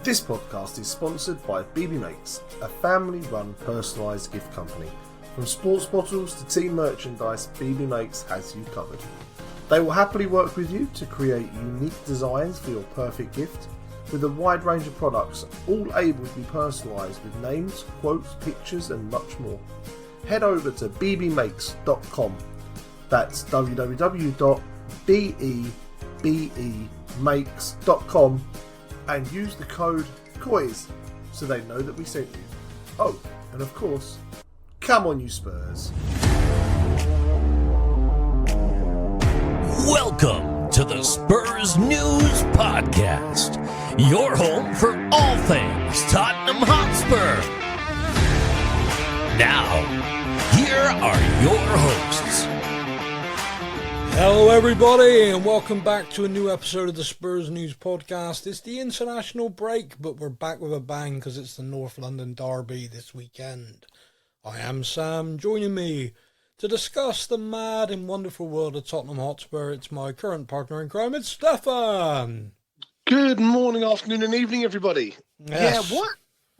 This podcast is sponsored by BB Makes, a family-run personalised gift company. From sports bottles to team merchandise, BB Makes has you covered. They will happily work with you to create unique designs for your perfect gift, with a wide range of products, all able to be personalised with names, quotes, pictures and much more. Head over to bbmakes.com. That's www.bebemakes.com and use the code COIS so they know that we sent you. Oh, and of course, come on you Spurs. Welcome to the Spurs News Podcast, your home for all things Tottenham Hotspur. Now, here are your hosts. Hello everybody and welcome back to a new episode of the Spurs News Podcast. It's the international break, but we're back with a bang because it's the North London derby this weekend. I am Sam. Joining me to discuss the mad and wonderful world of Tottenham Hotspur, it's my current partner in crime, it's Stephan. Good morning, afternoon and evening everybody. Yes. Yeah,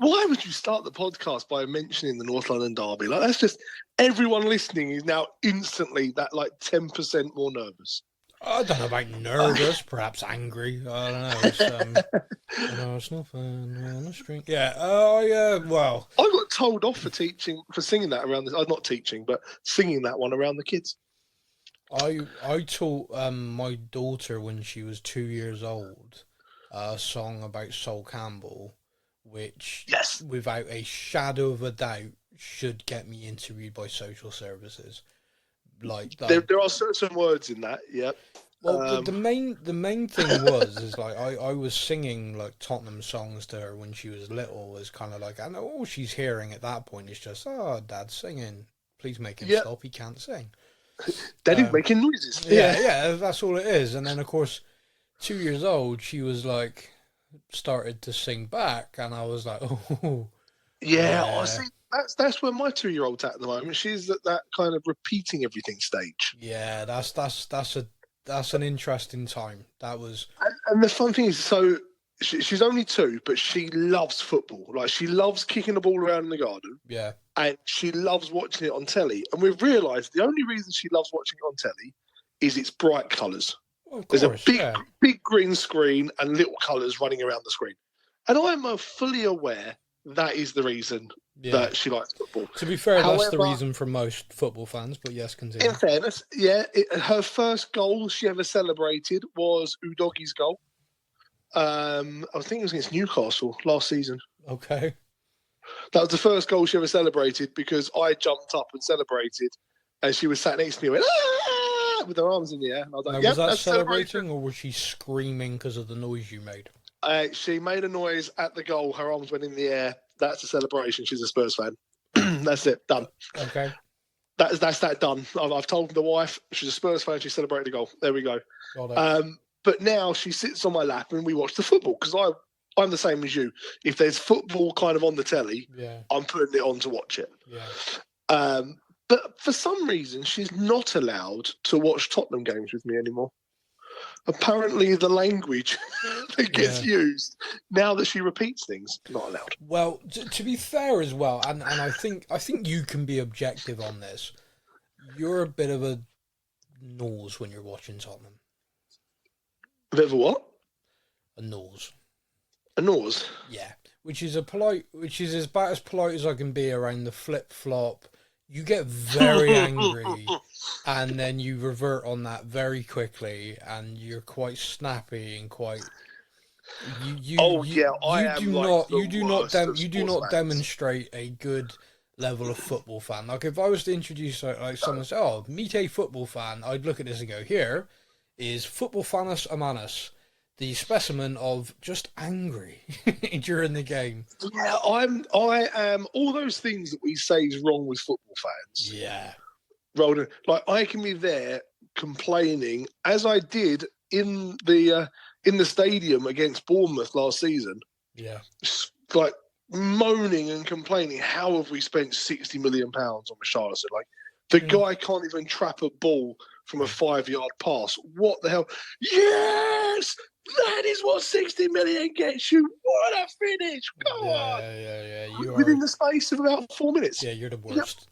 why would you start the podcast by mentioning the North London derby? Like, that's just, everyone listening is now instantly that like 10% more nervous. I don't know about nervous, perhaps angry. I don't know. It's, it's nothing on the street. Yeah. Well, I got told off for singing that around the, not teaching, but singing that one around the kids. I taught my daughter when she was 2 years old a song about Sol Campbell, which, yes, without a shadow of a doubt, should get me interviewed by social services. Like that. There are certain words in that, yep. Well, the main thing is like I was singing like Tottenham songs to her when she was little. Was kind of like, I know all she's hearing at that point is just, oh, Dad's singing. Please make him stop. He can't sing. Daddy's making noises. Yeah, that's all it is. And then of course, 2 years old, she was like started to sing back, and I was like, oh. Yeah, I see. That's where my 2-year-old's at the moment. She's at that kind of repeating everything stage. Yeah, that's an interesting time. That was, and the fun thing is, so she's only 2, but she loves football. Like, she loves kicking the ball around in the garden. Yeah, and she loves watching it on telly. And we've realised the only reason she loves watching it on telly is its bright colours. Well, course, there's a big green screen and little colours running around the screen, and I'm fully aware that is the reason that she likes football. To be fair, that's the reason for most football fans, but yes, continue. In fairness, her first goal she ever celebrated was Udogi's goal. I think it was against Newcastle last season. Okay. That was the first goal she ever celebrated because I jumped up and celebrated, and she was sat next to me and went, "Ah!" with her arms in the air. And I was like, was that celebrating, or was she screaming because of the noise you made? She made a noise at the goal. Her arms went in the air. That's a celebration. She's a Spurs fan. That's it. Done. Okay. That's that done. I've told the wife she's a Spurs fan. She celebrated the goal. There we go. But now she sits on my lap and we watch the football because I'm the same as you. If there's football kind of on the telly, I'm putting it on to watch it. Yeah. But for some reason, she's not allowed to watch Tottenham games with me anymore. Apparently, the language that gets used now that she repeats things not allowed. Well, to be fair as well, and I think you can be objective on this. You're a bit of a nose when you're watching Tottenham. A bit of a what? A nose. A nose? Yeah, which is about as polite as I can be around the flip flop. You get very angry, and then you revert on that very quickly, and you're quite snappy and quite. You do not demonstrate a good level of football fan. Like, if I was to introduce like someone say, "Oh, meet a football fan," I'd look at this and go, "Here is football fanus amanus." The specimen of just angry during the game. Yeah, I am all those things that we say is wrong with football fans. Yeah. Rolling, like, I can be there complaining, as I did in the stadium against Bournemouth last season. Yeah. Like, moaning and complaining, how have we spent £60 million on Richarlison? Like, the guy can't even trap a ball from a 5-yard pass. What the hell? Yes! That is what 60 million gets you. What a finish! Go on! Yeah. Within the space of about 4 minutes. Yeah, you're the worst.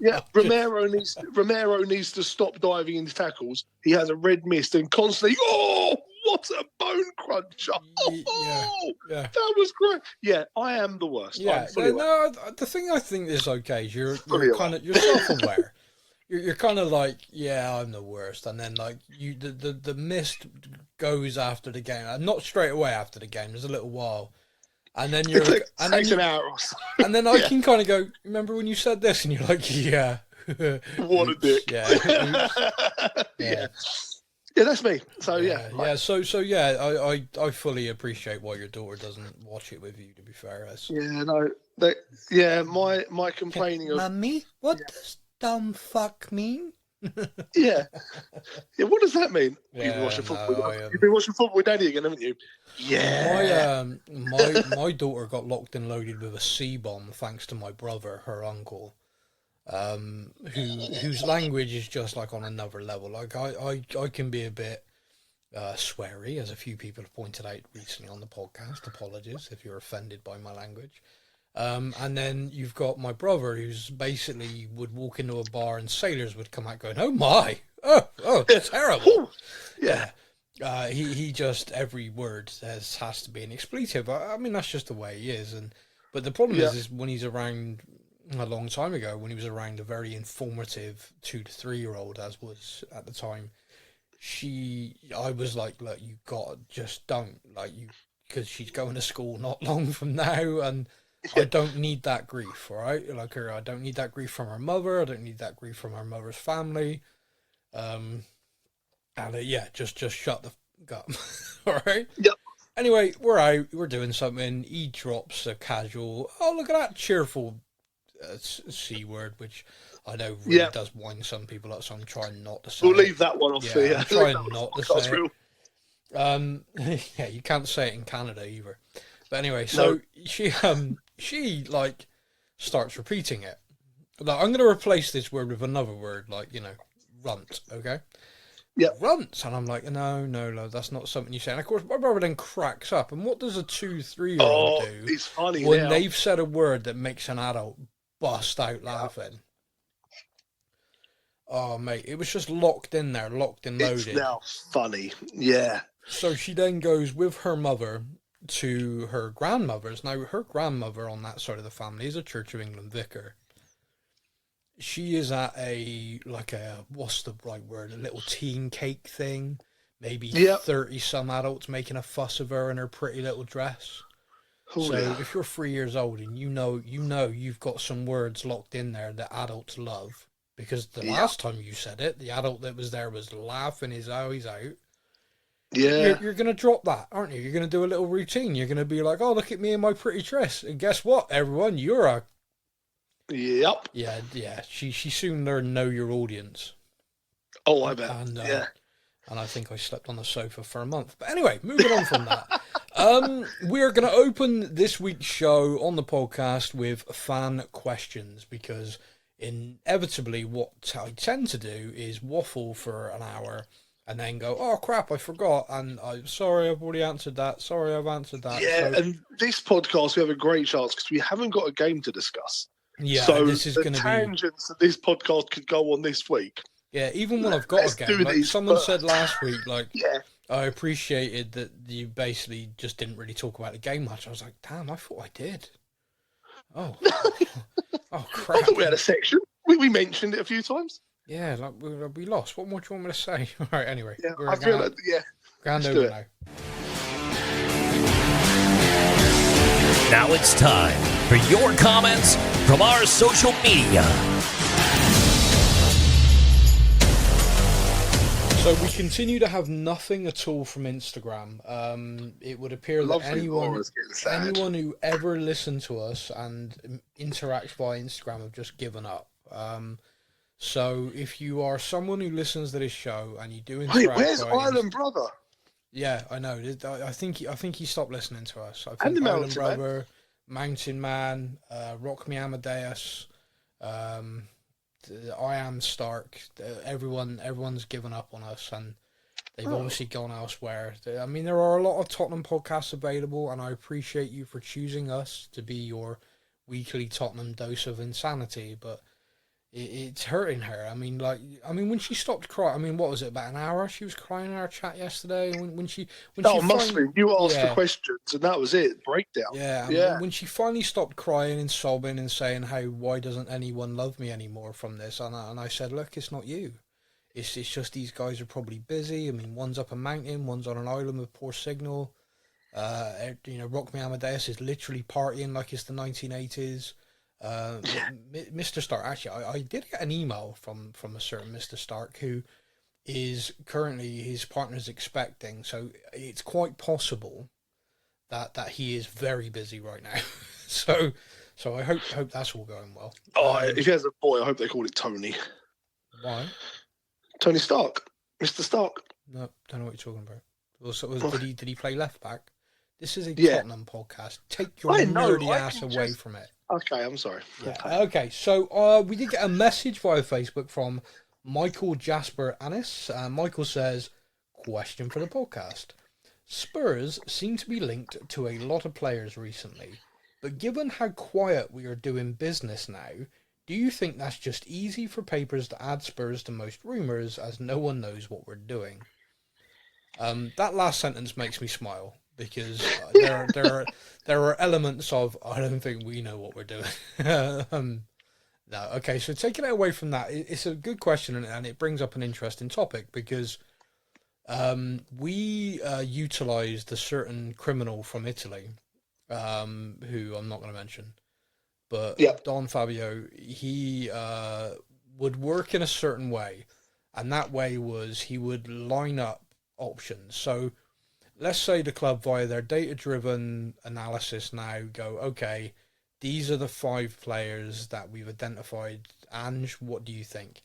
Yeah, Romero needs to stop diving into tackles. He has a red mist and constantly. Oh, what a bone cruncher! Oh, yeah. That was great. Yeah, I am the worst. Yeah, the thing I think is okay is you're self-aware. You're kind of like, yeah, I'm the worst, and then like the mist goes after the game, not straight away after the game. There's a little while, and then you're takes an hour or so. And then I can kind of go, remember when you said this, and you're like, yeah, what a dick. Yeah. Yeah, that's me. So yeah. So yeah, I fully appreciate why your daughter doesn't watch it with you. To be fair, my complaining of Mummy, what does dumb fuck mean? yeah. What does that mean? Yeah, You've been watching football with Daddy again, haven't you? Yeah. My daughter got locked and loaded with a C-bomb thanks to my brother, her uncle. Whose language is just like on another level. Like I can be a bit sweary, as a few people have pointed out recently on the podcast. Apologies if you're offended by my language. And then you've got my brother, who's basically would walk into a bar and sailors would come out going, "Oh my, oh, terrible." Yeah. He just every word has to be an expletive. I mean that's just the way he is. But the problem is when he's around. A long time ago, when he was around a very informative 2 to 3 year old, as was at the time, I was like, look, you just don't, like, you, because she's going to school not long from now, and I don't need that grief, all right? Like, I don't need that grief from her mother, I don't need that grief from her mother's family, just shut the up, all right? Yep. Anyway, we're out, we're doing something, he drops a casual, oh, look at that cheerful C word, which I know really does wind some people up, so I'm trying not to say We'll leave that one off there. I'm trying not to say it. Yeah, you can't say it in Canada either. But anyway, so she like starts repeating it. Like, I'm going to replace this word with another word, like, runt, okay? Yeah. Runts. And I'm like, no, love, that's not something you say. And of course, my brother then cracks up. And what does a 2-3-year-old do it's funny when now. They've said a word that makes an adult bust out laughing? Oh, mate, it was just locked in there, locked and loaded. It's now funny, yeah. So she then goes with her mother to her grandmother's. Now, her grandmother on that side of the family is a Church of England vicar. She is at what's the right word, a little teen cake thing. Maybe 30-some adults making a fuss of her in her pretty little dress. If you're 3 years old and you know you've got some words locked in there that adults love, because the last time you said it, the adult that was there was laughing his eyes out. Yeah. You're going to drop that, aren't you? You're going to do a little routine. You're going to be like, oh, look at me in my pretty dress. And guess what, everyone? You're a... Yep. Yeah. She soon learned know your audience. Oh, I bet. And I think I slept on the sofa for a month. But anyway, moving on from that. We're going to open this week's show on the podcast with fan questions, because inevitably what I tend to do is waffle for an hour and then go, oh crap, I forgot, and I'm sorry, I've already answered that. Sorry, I've answered that. Yeah, and this podcast, we have a great chance because we haven't got a game to discuss. Yeah, so this is going to be tangents that this podcast could go on this week. Yeah, even when I've got a game, like someone said last week, like, I appreciated that you basically just didn't really talk about the game much. I was like, damn, I thought I did. Oh, oh crap! I thought we had a section. We mentioned it a few times. Yeah, like we lost. What more do you want me to say? All right, anyway. Yeah, I feel like, Grand over now. Now it's time for your comments from our social media. So we continue to have nothing at all from Instagram. It would appear that anyone who ever listened to us and interacts via Instagram have just given up. So if you are someone who listens to this show and you do interact, wait, where's Island Brother? Yeah, I know. I think he stopped listening to us. I think and the Island Brother, Mountain Man, Rock Me Amadeus, I am Stark. Everyone's given up on us, and they've obviously gone elsewhere. I mean, there are a lot of Tottenham podcasts available, and I appreciate you for choosing us to be your weekly Tottenham dose of insanity, but it's hurting her. I mean, when she stopped crying, I mean, what was it, about an hour she was crying in our chat yesterday? When she must be. You asked the questions, and that was it. Breakdown. Yeah. When she finally stopped crying and sobbing and saying, why doesn't anyone love me anymore from this? And I said, look, it's not you. It's just these guys are probably busy. I mean, one's up a mountain, one's on an island with poor signal. Rock Me Amadeus is literally partying like it's the 1980s. Mr. Stark, actually, I did get an email from a certain Mr. Stark who is currently his partner's expecting, so it's quite possible that he is very busy right now. so I hope that's all going well. If he has a boy, I hope they call it Tony. Why? Tony Stark, Mr. Stark. No, don't know what you're talking about. Also, did he play left back? This is a Tottenham podcast. Take your nerdy ass away from it. Okay, I'm sorry. Yeah. Okay, so we did get a message via Facebook from Michael Jasper Annis. Michael says, question for the podcast. Spurs seem to be linked to a lot of players recently, but given how quiet we are doing business now, do you think that's just easy for papers to add Spurs to most rumours as no one knows what we're doing? That last sentence makes me smile, because there are elements of, I don't think we know what we're doing. No, okay, so taking it away from that, it's a good question, and it brings up an interesting topic, because we utilised a certain criminal from Italy, who I'm not going to mention, but Don Fabio, he would work in a certain way, and that way was he would line up options. So let's say the club, via their data-driven analysis now, go, okay, these are the 5 players that we've identified. Ange, what do you think?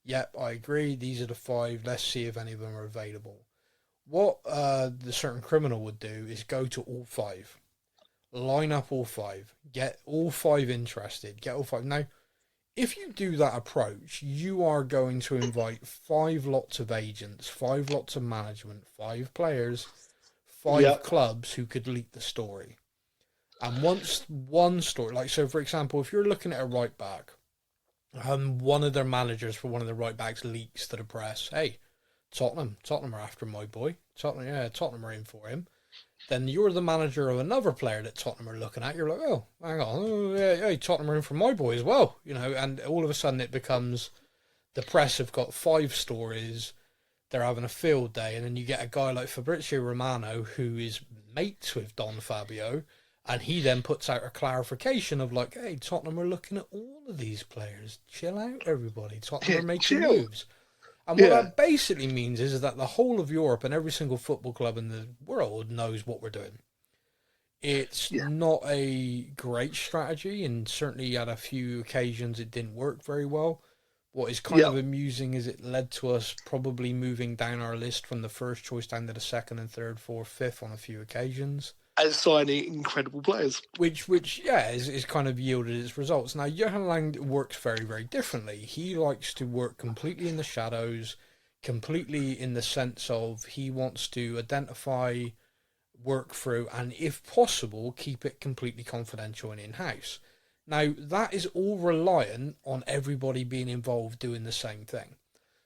Yep, I agree. These are the 5. Let's see if any of them are available. What the certain criminal would do is go to all 5. Line up all 5. Get all 5 interested. Get all 5. Now, if you do that approach, you are going to invite 5 lots of agents, 5 lots of management, 5 players, 5 clubs who could leak the story. And once one story, like, so for example, if you're looking at a right back, one of their managers for one of the right backs leaks to the press, hey, Tottenham are after my boy. Tottenham are in for him. Then you're the manager of another player that Tottenham are looking at. You're like, oh, hang on, hey, Tottenham are in for my boy as well, and all of a sudden it becomes, the press have got 5 stories, they're having a field day, and then you get a guy like Fabrizio Romano, who is mates with Don Fabio, and he then puts out a clarification of like, hey, Tottenham are looking at all of these players. Chill out, everybody. Tottenham are making moves. And what that basically means is that the whole of Europe and every single football club in the world knows what we're doing. It's not a great strategy, and certainly at a few occasions it didn't work very well. What is kind of amusing is it led to us probably moving down our list from the first choice down to the second and third, fourth, fifth on a few occasions. And signing incredible players. Which is kind of yielded its results. Now, Johan Lang works very, very differently. He likes to work completely in the shadows, completely in the sense of he wants to identify, work through, and if possible, keep it completely confidential and in-house. Now, that is all reliant on everybody being involved doing the same thing.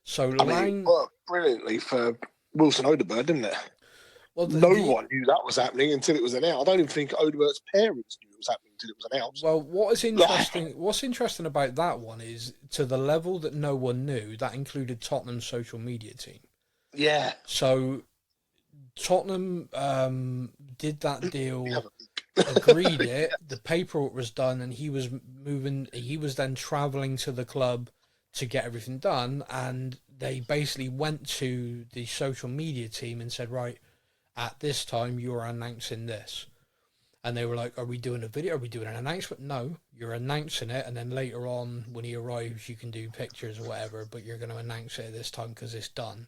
So Lang worked brilliantly for Wilson Odegaard, didn't it? Well, no one knew that was happening until it was announced. I don't even think Odegaard's parents knew it was happening until it was announced. Well, what's interesting about that one is, to the level that no one knew, that included Tottenham's social media team. Yeah. So Tottenham did that deal, agreed it, the paperwork was done, and he was then travelling to the club to get everything done, and they basically went to the social media team and said, right, at this time you're announcing this. And they were like, are we doing a video? Are we doing an announcement? No, you're announcing it, and then later on when he arrives you can do pictures or whatever, but you're going to announce it at this time because it's done.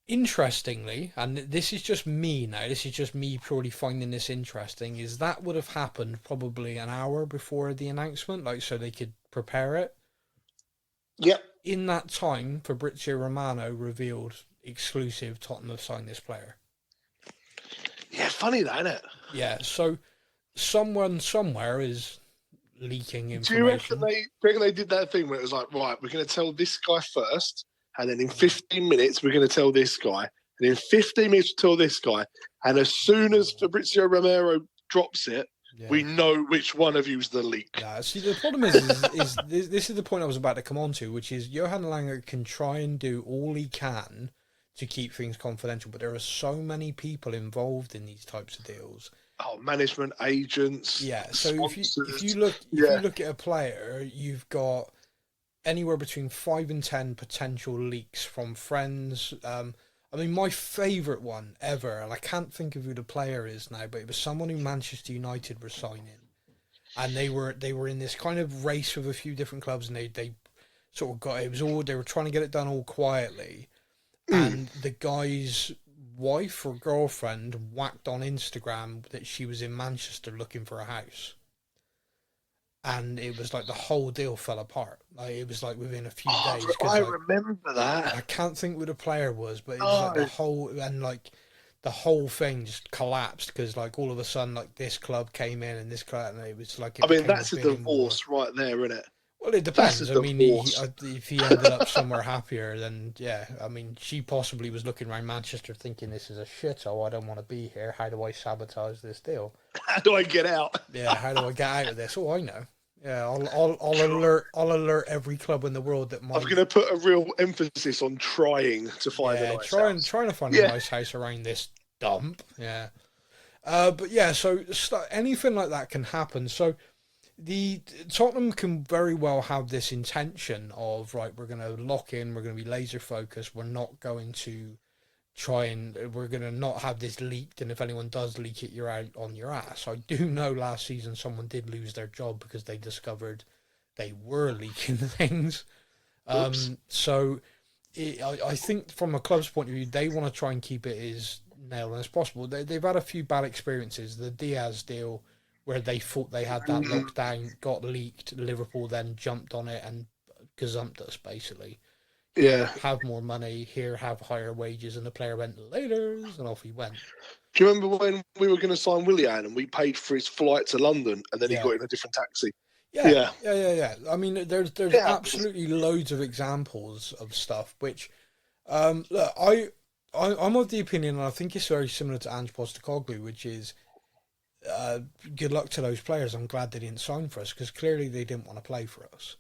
Interestingly, and this is just me now, this is just me purely finding this interesting, is that would have happened probably an hour before the announcement, like so they could prepare it. Yep. In that time, Fabrizio Romano revealed exclusive Tottenham have signed this player. Yeah, funny that, isn't it? Yeah, so someone somewhere is leaking Do you information. reckon they did that thing where it was like, right, we're going to tell this guy first, and then in 15 minutes we're going to tell this guy, and in 15 minutes we'll tell this guy, and as soon as Fabrizio Romero drops it, we know which one of you's the leak. Yeah, see, the problem is this is the point I was about to come on to, which is Johan Langer can try and do all he can to keep things confidential, but there are so many people involved in these types of deals. Oh, management, agents. Yeah, so sponsors. if you look at a player, you've got anywhere between 5 and 10 potential leaks from friends. I mean, my favourite one ever, and I can't think of who the player is now, but it was someone who Manchester United were signing, and they were in this kind of race with a few different clubs, and they sort of got, it was all, they were trying to get it done all quietly, and the guy's wife or girlfriend whacked on Instagram that she was in Manchester looking for a house. And it was like the whole deal fell apart. Like it was like within a few days. I remember that. I can't think who the player was, but it was like the whole thing just collapsed because like all of a sudden like this club came in and this club, and it was like. I mean, that's a divorce right there, isn't it? Well, it depends. I mean, if he ended up somewhere happier, then yeah. I mean, she possibly was looking around Manchester thinking this is a shithole. I don't want to be here. How do I sabotage this deal? How do I get out? Yeah, how do I get out of this? Oh, I know. Yeah, I'll alert every club in the world that might. I'm going to put a real emphasis on trying to find a nice house. Trying to find a nice house around this dump. Yeah, but yeah, so anything like that can happen. So the Tottenham can very well have this intention of right, we're going to lock in, we're going to be laser focused, we're not going to we're going to not have this leaked, and if anyone does leak it, you're out on your ass. I do know last season someone did lose their job because they discovered they were leaking things. So I think from a club's point of view, they want to try and keep it as nailed as possible. They've had a few bad experiences. The Diaz deal, where they thought they had that locked down, got leaked. Liverpool then jumped on it and gazumped us, basically. Yeah. Have more money, here have higher wages, and the player went later, and off he went. Do you remember when we were going to sign Willian and we paid for his flight to London and then he got in a different taxi? Yeah. I mean, there's absolutely loads of examples of stuff which, look, I'm of the opinion, and I think it's very similar to Ange Postecoglou, which is, good luck to those players. I'm glad they didn't sign for us because clearly they didn't want to play for us.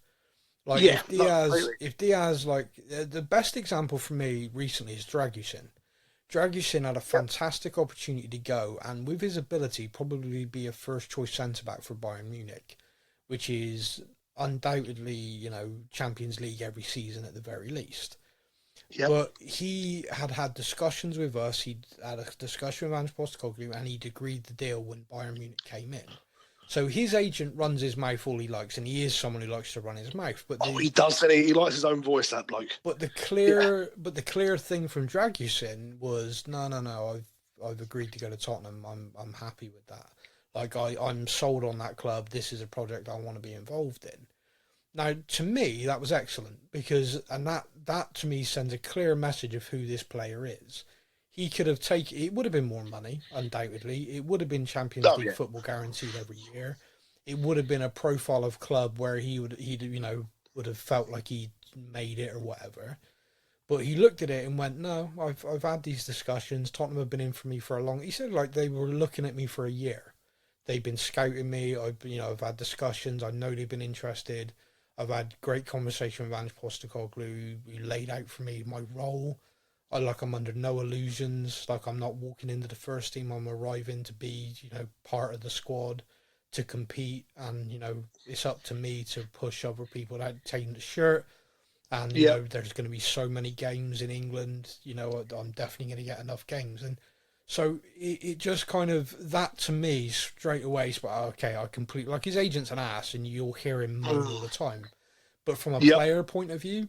Like if Diaz, like the best example for me recently is Dragusin. Dragusin had a fantastic opportunity to go, and with his ability, probably be a first choice centre back for Bayern Munich, which is undoubtedly, Champions League every season at the very least. Yep. But he had discussions with us. He'd had a discussion with Ange Postecoglou, and he'd agreed the deal when Bayern Munich came in. So his agent runs his mouth all he likes, and he is someone who likes to run his mouth. But he does, and he likes his own voice, that bloke. But the clear thing from Dragusin was no. I've agreed to go to Tottenham. I'm happy with that. Like I'm sold on that club. This is a project I want to be involved in. Now, to me, that was excellent because that to me sends a clear message of who this player is. He could have taken. It would have been more money, undoubtedly. It would have been Champions League football guaranteed every year. It would have been a profile of club where he would have felt like he made it or whatever. But he looked at it and went, "No, I've had these discussions. Tottenham have been in for me for a long." He said like they were looking at me for a year. They've been scouting me. I've had discussions. I know they've been interested. I've had great conversation with Ange Postecoglou. He laid out for me my role. I'm under no illusions. Like I'm not walking into the first team. I'm arriving to be, part of the squad to compete. And, it's up to me to push other people out taking the shirt. And, there's going to be so many games in England. I'm definitely going to get enough games. And so it just kind of, that to me straight away is, okay, I completely, like his agent's an ass and you'll hear him moan all the time. But from a player point of view,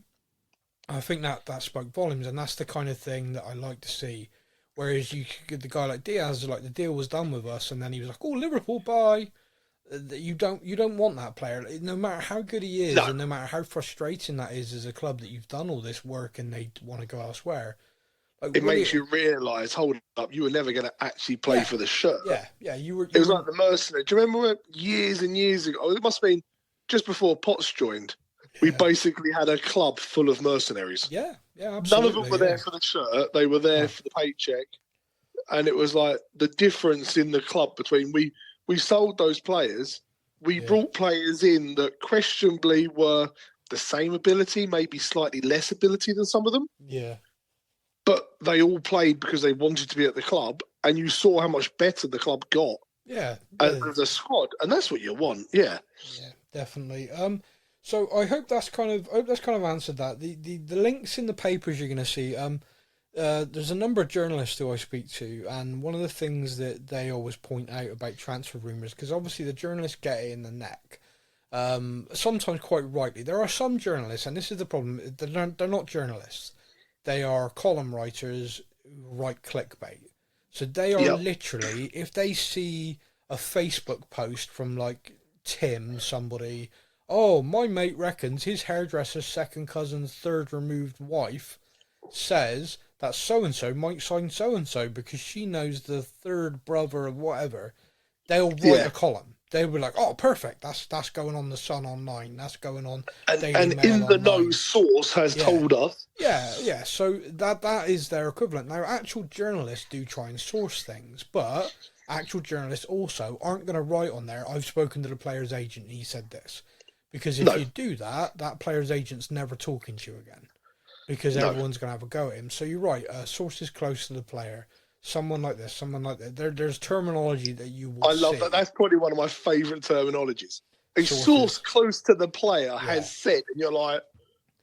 I think that spoke volumes, and that's the kind of thing that I like to see. Whereas you could get the guy like Diaz, like the deal was done with us, and then he was like, "Oh, Liverpool, bye." You don't want that player. No matter how good he is, No. and no matter how frustrating that is as a club that you've done all this work and they want to go elsewhere. Like, It makes you realise, hold up, you were never going to actually play for the shirt. Yeah. You were. It was like the mercenary. Do you remember years and years ago? It must have been just before Potts joined. We basically had a club full of mercenaries. Yeah, absolutely. None of them were there for the shirt. They were there for the paycheck. And it was like the difference in the club between we sold those players. We brought players in that questionably were the same ability, maybe slightly less ability than some of them. Yeah. But they all played because they wanted to be at the club, and you saw how much better the club got. Yeah. As a squad, and that's what you want. Yeah. Yeah, definitely. So I hope that's kind of answered that. The links in the papers you're going to see. There's a number of journalists who I speak to, and one of the things that they always point out about transfer rumours, because obviously the journalists get it in the neck, sometimes quite rightly. There are some journalists, and this is the problem, they're not journalists. They are column writers who write clickbait. So they are literally, if they see a Facebook post from like Tim, somebody, oh, my mate reckons his hairdresser's second cousin's third removed wife says that so-and-so might sign so-and-so because she knows the third brother or whatever, they'll write a column. They'll be like, oh, perfect, that's going on the Sun Online, that's going on Daily and Mail in the Online. know source has told us. Yeah, so that is their equivalent. Now, actual journalists do try and source things, but actual journalists also aren't going to write on there, I've spoken to the player's agent and he said this. Because if you do that, that player's agent's never talking to you again. Because everyone's going to have a go at him. So you're right, sources close to the player, someone like this, someone like that. There's terminology that you will see. I love that. That's probably one of my favourite terminologies. A source close to the player has said, and you're like,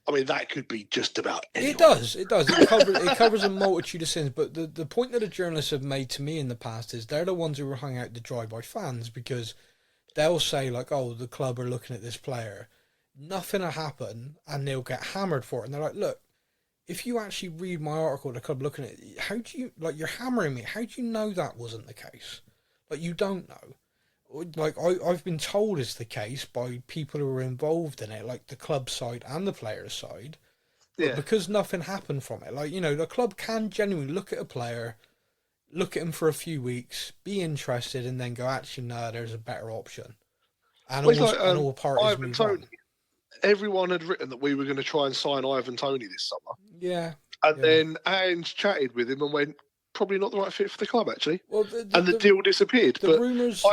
I mean, that could be just about anyone. It does. It covers a multitude of sins. But the point that the journalists have made to me in the past is they're the ones who were hung out to dry by fans, because they'll say, like, oh, the club are looking at this player. Nothing will happen, and they'll get hammered for it. And they're like, look, if you actually read my article, the club looking at it, how do you, like, you're hammering me. How do you know that wasn't the case? Like, you don't know. Like, I've been told it's the case by people who are involved in it, like the club side and the players side. But because nothing happened from it, like, you know, the club can genuinely look at a player, look at him for a few weeks, be interested, and then go, actually, no, there's a better option. And all parties move on. Everyone had written that we were going to try and sign Ivan Toney this summer. Yeah. And then Ange chatted with him and went, probably not the right fit for the club, actually. Well, the deal disappeared. The rumours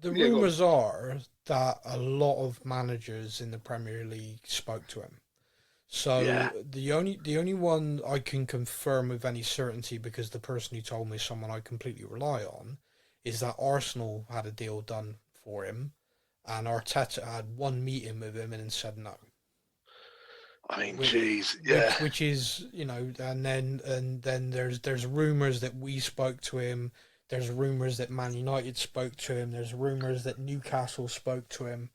rumours are that a lot of managers in the Premier League spoke to him. So the only one I can confirm with any certainty, because the person who told me is someone I completely rely on, is that Arsenal had a deal done for him. And Arteta had one meeting with him and then said no. I mean, jeez, yeah. Which is, you know, and then there's rumours that we spoke to him. There's rumours that Man United spoke to him. There's rumours that Newcastle spoke to him.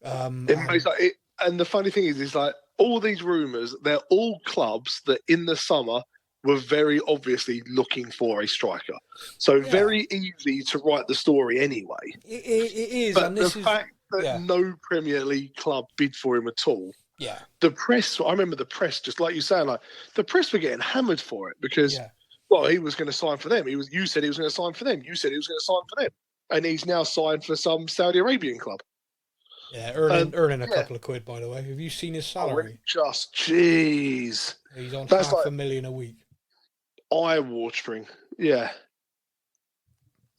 And the funny thing is like all these rumours, they're all clubs that in the summer were very obviously looking for a striker. So very easy to write the story anyway. It is. But and the fact that no Premier League club bid for him at all. Yeah. The press, I remember the press, just like you say, like the press were getting hammered for it because, well, he was going to sign for them. You said he was going to sign for them. You said he was going to sign for them. And he's now signed for some Saudi Arabian club. Yeah, earning a couple of quid, by the way. Have you seen his salary? Jeez. He's on $500,000 a week. Eye-watering. Yeah.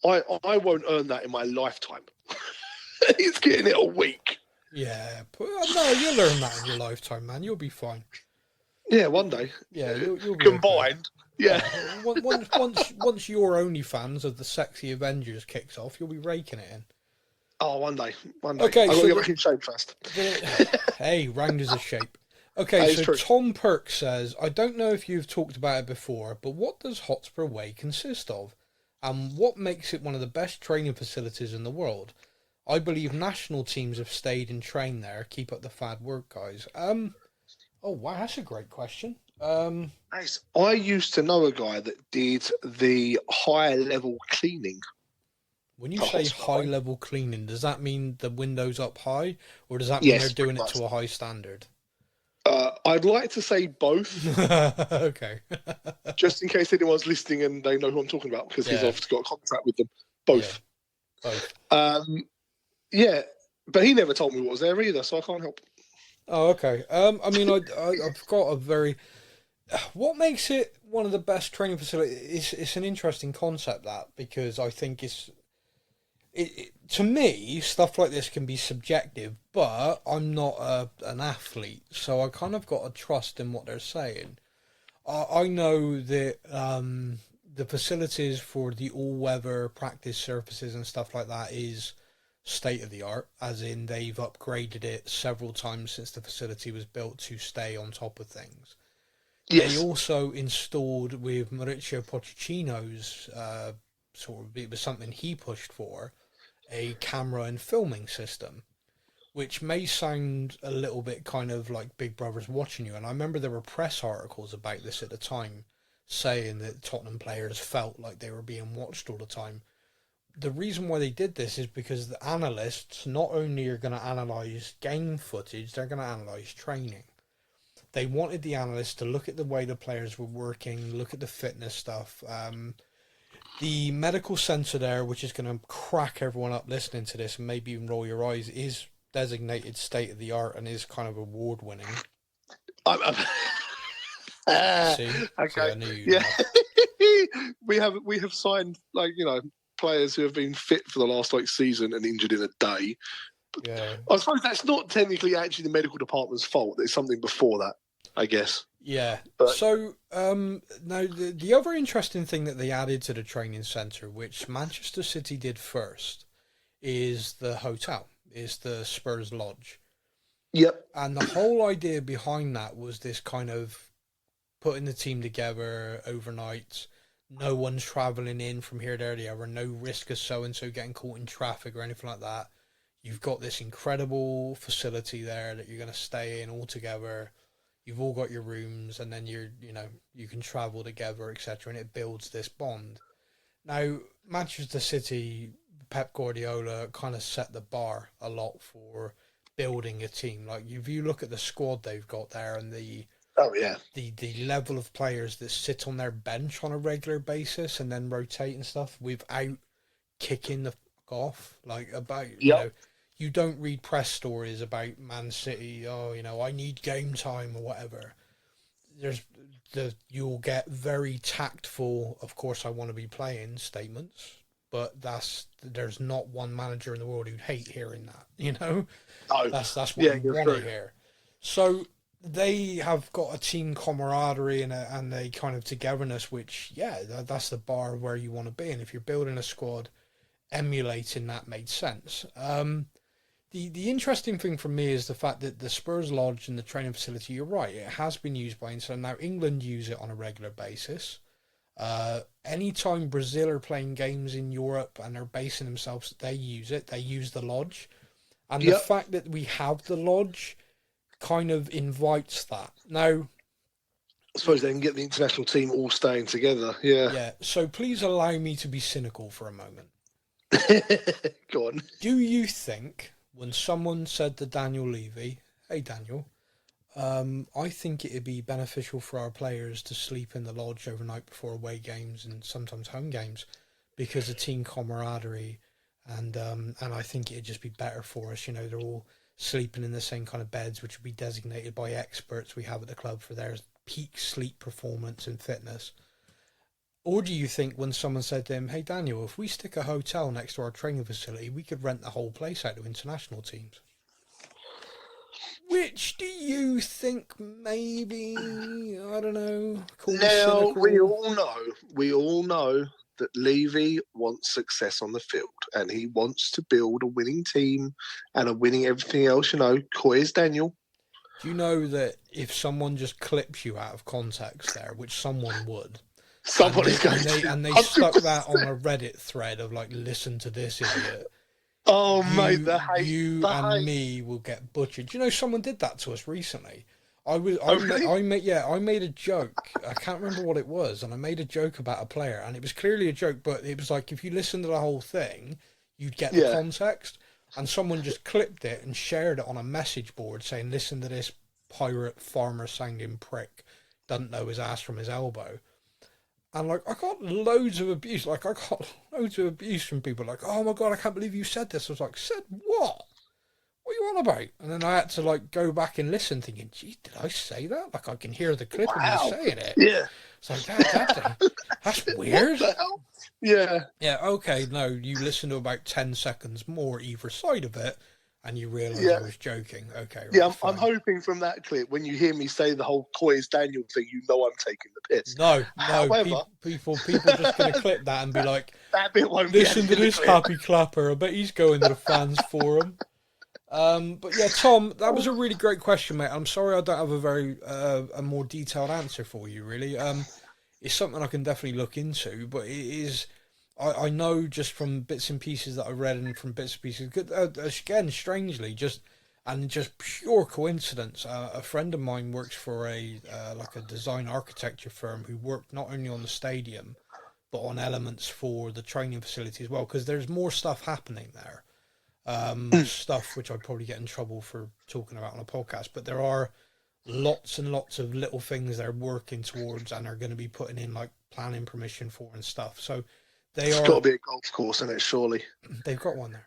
I won't earn that in my lifetime. He's getting it a week. Yeah. No, you'll earn that in your lifetime, man. You'll be fine. Yeah, one day. Yeah, you'll be combined. Okay. Yeah. Once your OnlyFans of the Sexy Avengers kicks off, you'll be raking it in. Oh, one day. Okay, I've got to get back in shape first. Hey, round is a shape. Okay, so Tom Perk says, I don't know if you've talked about it before, but what does Hotspur Way consist of? And what makes it one of the best training facilities in the world? I believe national teams have stayed and trained there. Keep up the fad work, guys. Oh wow, that's a great question. Nice. I used to know a guy that did the higher level cleaning. When you for say hospital, high right? level cleaning, does that mean the windows up high, or does that mean they're Yes, doing pretty it much. to a high standard? I'd like to say both, Okay. just in case anyone's listening and they know who I'm talking about, because he's Yeah, obviously got a contract with them. yeah, Both. both. Yeah, but he never told me what was there either, so I can't help. Oh, okay. I mean, I've got a very. What makes it one of the best training facilities? It's an interesting concept, that, because I think to me, stuff like this can be subjective, but I'm not an athlete, so I kind of got to trust in what they're saying. I know that the facilities for the all-weather practice surfaces and stuff like that is state of the art, as in they've upgraded it several times since the facility was built to stay on top of things. They Yes. also installed, with Mauricio Pochettino's it was something he pushed for, a camera and filming system, which may sound a little bit kind of like Big Brother's watching you. And I remember there were press articles about this at the time, saying that Tottenham players felt like they were being watched all the time. The reason why they did this is because the analysts not only are going to analyse game footage, they're going to analyse training. They wanted the analysts to look at the way the players were working, look at the fitness stuff. The medical centre there, which is going to crack everyone up listening to this and maybe even roll your eyes, is designated state of the art and is kind of award winning. See, Okay. I knew you'd Yeah. laugh. we have signed, like, players who have been fit for the last season and injured in a day. Yeah, I suppose that's not technically actually the medical department's fault. There's something before that, I guess. yeah. But- So now the other interesting thing that they added to the training centre, which Manchester City did first, is the hotel, is the Spurs Lodge. Yep. And the whole idea behind that was this kind of putting the team together overnight. No one's travelling in from here, there, the other. No risk of so-and-so getting caught in traffic or anything like that. You've got this incredible facility there that you're going to stay in all together. You've all got your rooms, and then you can travel together, etc. And it builds this bond. Now, Manchester City, Pep Guardiola kind of set the bar a lot for building a team. Like, if you look at the squad they've got there and the level of players that sit on their bench on a regular basis and then rotate and stuff without kicking the fuck off, you don't read press stories about Man City, I need game time or whatever. You'll get very tactful, of course I want to be playing statements, but there's not one manager in the world who'd hate hearing that, No. That's what you want to hear. So they have got a team camaraderie and a kind of togetherness, which, that's the bar where you want to be. And if you're building a squad, emulating that made sense. The interesting thing for me is the fact that the Spurs Lodge and the training facility, you're right, it has been used by England. Now, England use it on a regular basis. Anytime Brazil are playing games in Europe and they're basing themselves, they use it. They use the lodge. And the fact that we have the lodge kind of invites that. Now, I suppose they can get the international team all staying together. Yeah. Yeah, so please allow me to be cynical for a moment. Go on. Do you think when someone said to Daniel Levy, hey Daniel, I think it'd be beneficial for our players to sleep in the lodge overnight before away games and sometimes home games because of team camaraderie, and I think it'd just be better for us, they're all sleeping in the same kind of beds, which would be designated by experts we have at the club for their peak sleep performance and fitness? Or do you think when someone said to him, hey Daniel, if we stick a hotel next to our training facility, we could rent the whole place out to international teams? Which do you think maybe, I don't know, Now, we all know that Levy wants success on the field and he wants to build a winning team and a winning everything else, coy as Daniel. Do you know that if someone just clips you out of context there, which someone would, Somebody's going to. And they stuck that on a Reddit thread of listen to this idiot. Oh, mate, the hate. You and me will get butchered. Do you know someone did that to us recently? I really? made a joke. I can't remember what it was, and I made a joke about a player, and it was clearly a joke, but it was like if you listen to the whole thing, you'd get the Yeah. context. And someone just clipped it and shared it on a message board saying, "Listen to this pirate farmer sounding prick, doesn't know his ass from his elbow." And like I got loads of abuse. Like I got loads of abuse from people. Like, "Oh my god, I can't believe you said this." I was like, "Said what? What are you on about?" And then I had to like go back and listen, thinking, "Gee, did I say that?" Like I can hear the clip of me Wow. saying it. Yeah. It's like that's weird. What the hell? Yeah. Yeah. Okay. No, you listen to about 10 seconds more either side of it, and you realise Yeah. I was joking. Okay. Right, Yeah, I'm fine. hoping from that clip, when you hear me say the whole Coy's Daniel thing, you know I'm taking the piss. No, However, people just going to clip that and be like, that bit won't "Listen be to this happy clapper. I bet he's going to the fans forum." But yeah, Tom, that was a really great question, mate. I'm sorry I don't have a very a more detailed answer for you, really. It's something I can definitely look into, but it is. I know just from bits and pieces that I read and from bits and pieces, again, strangely, just pure coincidence. A friend of mine works for a design architecture firm who worked not only on the stadium, but on elements for the training facility as well, because there's more stuff happening there. Stuff which I'd probably get in trouble for talking about on a podcast, but there are lots and lots of little things they're working towards and are going to be putting in like planning permission for and stuff. So It's got to be a golf course, isn't it? Surely. they've got one there.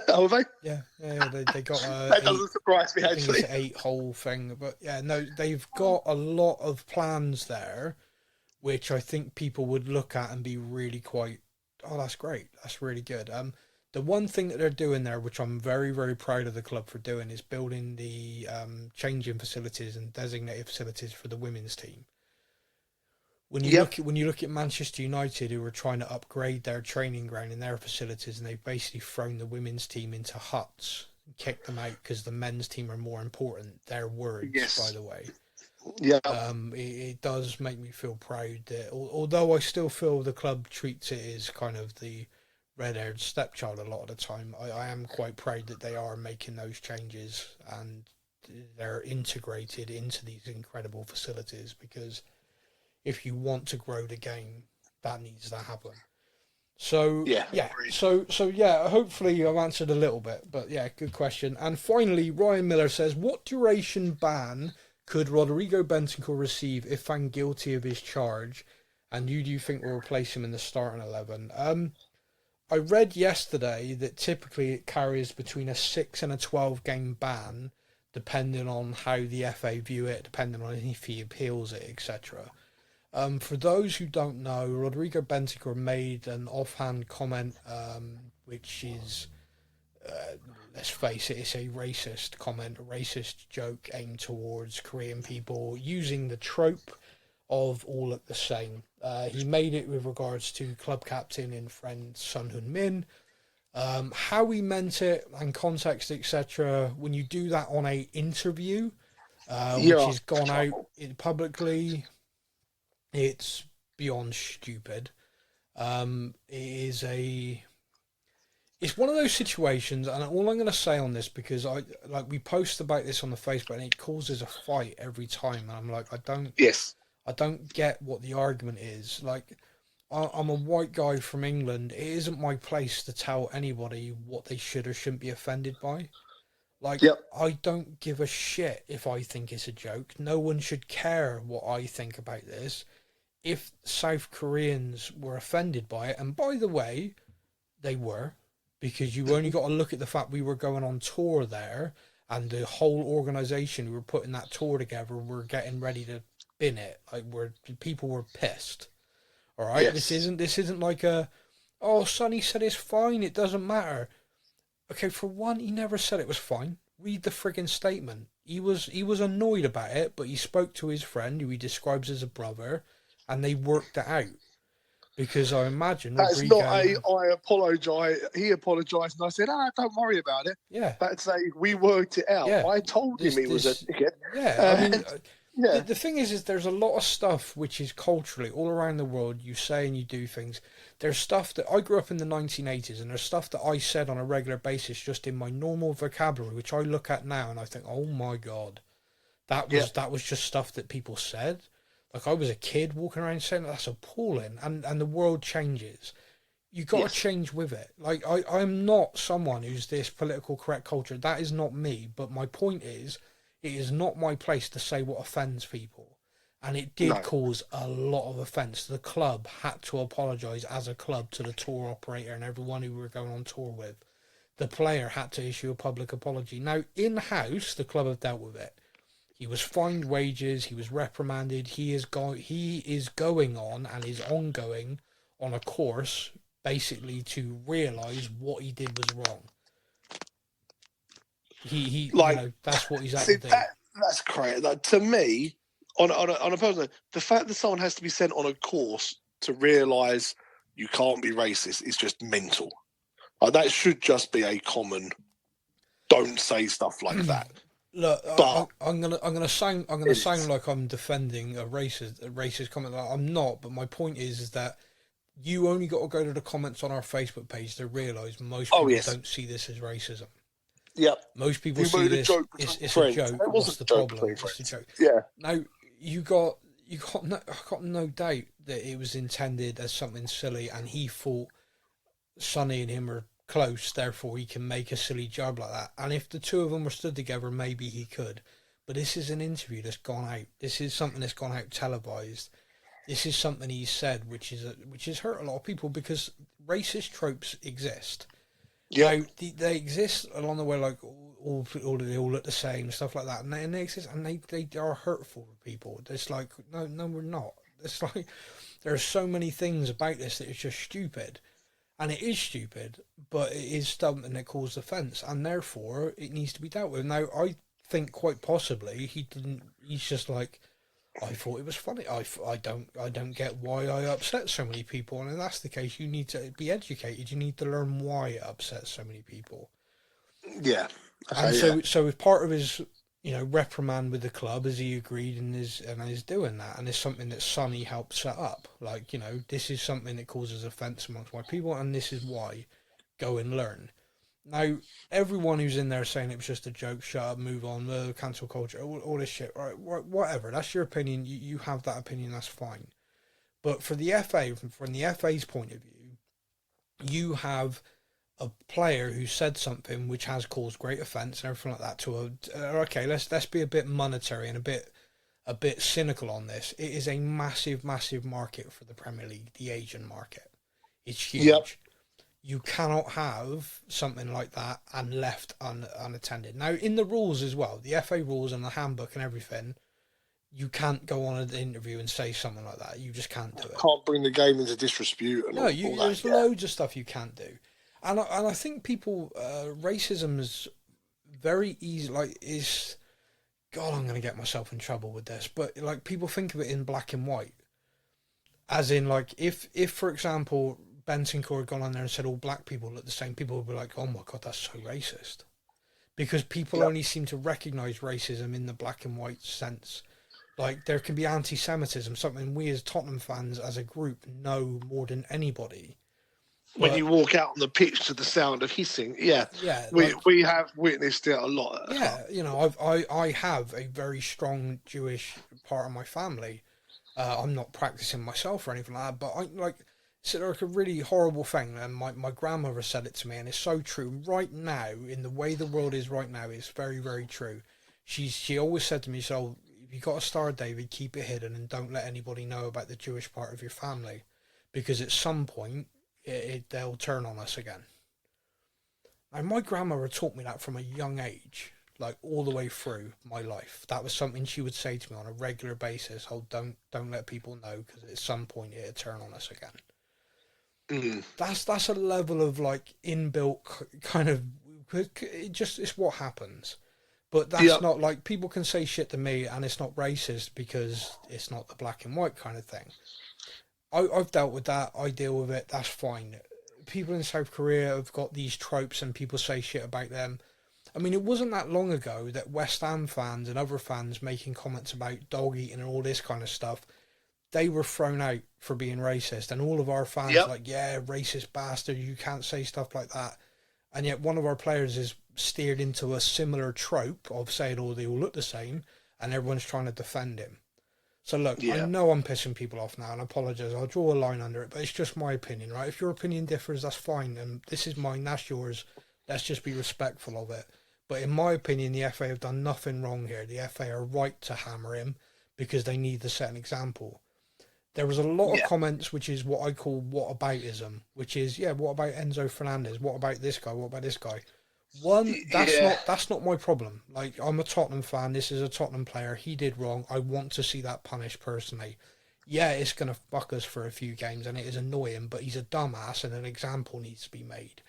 Oh, have they? Yeah, they got That doesn't surprise me, I think actually. it's an 8-hole thing, but yeah, no, they've got a lot of plans there, which I think people would look at and be really quite, oh, that's great, that's really good. The one thing that they're doing there, which I'm very, very proud of the club for doing, is building the changing facilities and designated facilities for the women's team. When you look at Manchester United, who are trying to upgrade their training ground and their facilities, and they've basically thrown the women's team into huts and kicked them out because the men's team are more important. Their words, by the way. Yeah. It does make me feel proud that, although I still feel the club treats it as kind of the red-haired stepchild a lot of the time, I am quite proud that they are making those changes and they're integrated into these incredible facilities, because if you want to grow the game, that needs to happen. So hopefully I've answered a little bit, but yeah, good question. And finally, Ryan Miller says, what duration ban could Rodrigo Bentancur receive if found guilty of his charge, and who do you think will replace him in the starting 11? I read yesterday that typically it carries between a 6 and a 12 game ban, depending on how the FA view it, depending on if he appeals it, etc. For those who don't know, Rodrigo Bentancur made an offhand comment, which is, let's face it, it's a racist comment, a racist joke aimed towards Korean people, using the trope of all look the same. He made it with regards to club captain and friend Son Heung-min. How he meant it and context, etc. When you do that on a interview, which has gone out publicly, it's beyond stupid. It's one of those situations, and all I'm going to say on this, because we post about this on the Facebook, and it causes a fight every time, and I'm like, I don't get what the argument is. Like, I'm a white guy from England. It isn't my place to tell anybody what they should or shouldn't be offended by. Like, I don't give a shit if I think it's a joke. No one should care what I think about this. If South Koreans were offended by it, and by the way, they were, because you only got to look at the fact we were going on tour there, and the whole organisation who were putting that tour together were getting ready to bin it. Like, people were pissed. All right, yes. This isn't like Sonny said it's fine, it doesn't matter. Okay, for one, he never said it was fine. Read the friggin' statement. He was annoyed about it, but he spoke to his friend, who he describes as a brother, and they worked it out. Because I imagine that's Rodrigo, not I apologise. He apologised, and I said, don't worry about it. Yeah, that's we worked it out. Yeah. I told him he was a dickhead. Yeah, I mean. Yeah. The thing is there's a lot of stuff which is culturally all around the world. You say and you do things. There's stuff that I grew up in the 1980s, and there's stuff that I said on a regular basis just in my normal vocabulary, which I look at now and I think, oh my God, That was just stuff that people said. Like, I was a kid walking around saying that's appalling, and the world changes. You got to change with it. Like, I'm not someone who's this political correct culture. That is not me. But my point is, it is not my place to say what offends people. And it did cause a lot of offence. The club had to apologise as a club to the tour operator and everyone who we were going on tour with. The player had to issue a public apology. Now, in-house, the club have dealt with it. He was fined wages. He was reprimanded. He is going on and is ongoing on a course, basically to realise what he did was wrong. He that's what he's had to do. That's correct. Like, to me, on a personal, the fact that someone has to be sent on a course to realise you can't be racist is just mental. Like, that should just be a common. Don't say stuff like that. Look, but I'm gonna sound like I'm defending a racist comment. I'm not, but my point is that you only got to go to the comments on our Facebook page to realise most people don't see this as racism. Yep. Most people see this. It's a joke. What's the problem? It's a joke. Yeah. Now you got no doubt that it was intended as something silly, and he thought Sonny and him are close, therefore he can make a silly job like that. And if the two of them were stood together, maybe he could. But this is an interview that's gone out. This is something that's gone out televised. This is something he said, which has hurt a lot of people, because racist tropes exist. Yeah, they exist along the way, like they all look the same, stuff like that, and they exist, and they are hurtful to people. It's like no, we're not. It's like there are so many things about this that is just stupid. And it is stupid, but it is something that caused offence, and therefore it needs to be dealt with. Now, I think quite possibly he didn't. He's just like, I thought it was funny. I don't get why I upset so many people. And if that's the case, you need to be educated. You need to learn why it upsets so many people. Yeah. Okay, and so as part of his reprimand with the club, as he agreed and is doing that, and it's something that Sonny helped set up. Like, this is something that causes offence amongst my people, and this is why. Go and learn. Now, everyone who's in there saying it was just a joke, shut up, move on, cancel culture, all this shit, right? Whatever. That's your opinion. You have that opinion. That's fine. But for the FA, from the FA's point of view, you have a player who said something which has caused great offence and everything like that to okay, let's be a bit monetary and a bit cynical on this. It is a massive market for the Premier League, the Asian market. It's huge. Yep. You cannot have something like that and left unattended. Now, in the rules as well, the FA rules and the handbook and everything, you can't go on an interview and say something like that. You just can't do it. Can't bring the game into disrepute. And there's loads of stuff you can't do. And I think people, racism is very easy, God, I'm going to get myself in trouble with this, but like people think of it in black and white. As in, like, if for example, Bentancur had gone on there and said all black people look the same, people would be like, oh my God, that's so racist. Because people only seem to recognise racism in the black and white sense. Like, there can be anti-Semitism, something we as Tottenham fans as a group know more than anybody. When you walk out on the pitch to the sound of hissing, we have witnessed it a lot. Yeah, I have a very strong Jewish part of my family. I'm not practicing myself or anything like that, but it's like a really horrible thing, and my grandmother said it to me, and it's so true. Right now, in the way the world is right now, it's very, very true. She always said to me, so if you got a star, David, keep it hidden and don't let anybody know about the Jewish part of your family, because at some point they'll turn on us again. And my grandmother taught me that from a young age, like all the way through my life. That was something she would say to me on a regular basis. Oh, don't let people know, because at some point it'll turn on us again. Mm. That's a level of like inbuilt kind of, it's what happens. But that's not like, people can say shit to me and it's not racist because it's not the black and white kind of thing. I've dealt with that. I deal with it. That's fine. People in South Korea have got these tropes and people say shit about them. I mean, it wasn't that long ago that West Ham fans and other fans making comments about dog eating and all this kind of stuff, they were thrown out for being racist. And all of our fans racist bastard, you can't say stuff like that. And yet one of our players is steered into a similar trope of saying, oh, they all look the same. and everyone's trying to defend him. So look, I Yeah. know I'm pissing people off now, and I apologise. I'll draw a line under it, but it's just my opinion, right? If your opinion differs, that's fine, and this is mine, that's yours. Let's just be respectful of it. But in my opinion, the FA have done nothing wrong here. The FA are right to hammer him because they need to set an example. There was a lot of comments, which is what I call whataboutism, which is, what about Enzo Fernandez? What about this guy? What about this guy? That's not my problem. Like, I'm a Tottenham fan. This is a Tottenham player. He did wrong. I want to see that punished personally. Yeah, it's going to fuck us for a few games, and it is annoying, but he's a dumbass, and an example needs to be made.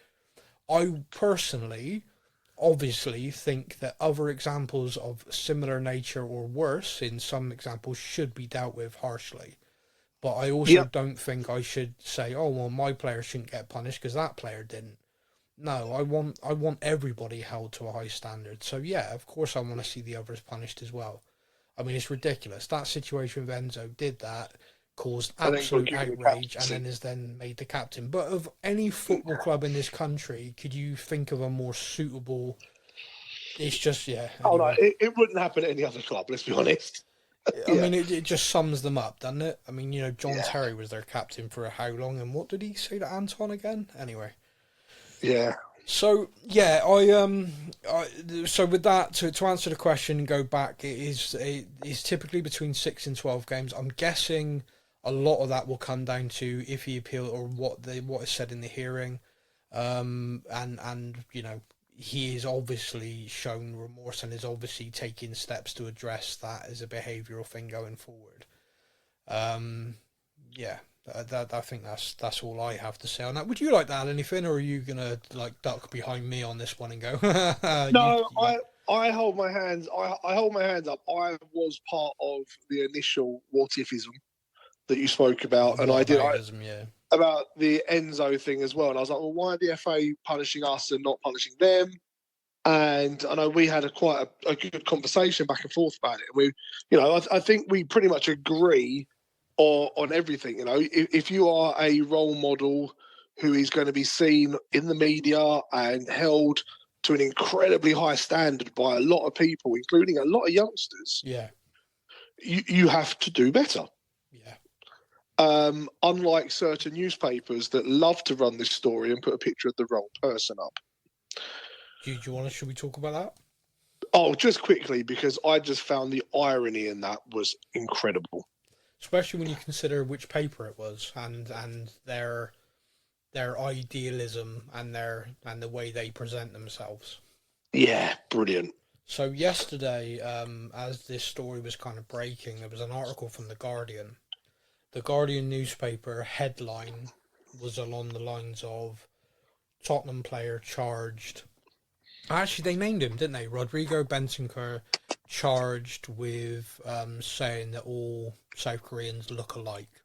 I personally, obviously, think that other examples of similar nature or worse, in some examples, should be dealt with harshly. But I also don't think I should say, oh, well, my player shouldn't get punished because that player didn't. No, I want everybody held to a high standard. So, yeah, of course I want to see the others punished as well. I mean, it's ridiculous. That situation with Enzo did that, caused absolute outrage, and then is then made the captain. But of any football club in this country, could you think of a more suitable... It's just, Anyway. Oh, no, it wouldn't happen at any other club, let's be honest. I mean, it just sums them up, doesn't it? I mean, John Terry was their captain for how long, and what did he say to Anton again? Anyway. Yeah. So, so with that, to answer the question and go back, it is typically between 6 and 12 games. I'm guessing a lot of that will come down to if he appealed or what is said in the hearing. And he is obviously shown remorse and is obviously taking steps to address that as a behavioural thing going forward. I think that's all I have to say on that. Would you like to add anything, or are you gonna duck behind me on this one and go? No, I hold my hands. I hold my hands up. I was part of the initial what ifism that you spoke about, and I did. About the Enzo thing as well. And I was like, well, why are the FA punishing us and not punishing them? And I know we had quite a good conversation back and forth about it. And I think we pretty much agree on everything. If you are a role model who is going to be seen in the media and held to an incredibly high standard by a lot of people, including a lot of youngsters, you have to do better. Unlike certain newspapers that love to run this story and put a picture of the wrong person up. Should we talk about that? Oh, just quickly, because I just found the irony in that was incredible. Especially when you consider which paper it was and their idealism and the way they present themselves. Yeah, brilliant. So yesterday, as this story was kind of breaking, there was an article from The Guardian. The Guardian newspaper headline was along the lines of Tottenham player charged. Actually, they named him, didn't they? Rodrigo Bentancur charged with saying that all South Koreans look alike.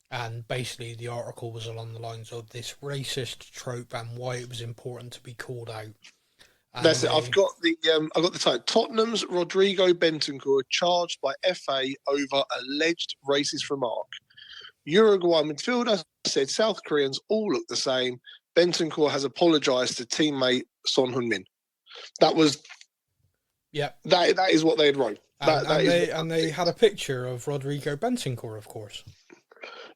And basically the article was along the lines of this racist trope and why it was important to be called out. And that's it. I've got the title. Tottenham's Rodrigo Bentancur charged by FA over alleged racist remark. Uruguay midfielder said South Koreans all look the same. Bentancur has apologised to teammate Son Heung-min. That was... Yeah. That is what they had wrote. They had a picture of Rodrigo Bentancur, of course.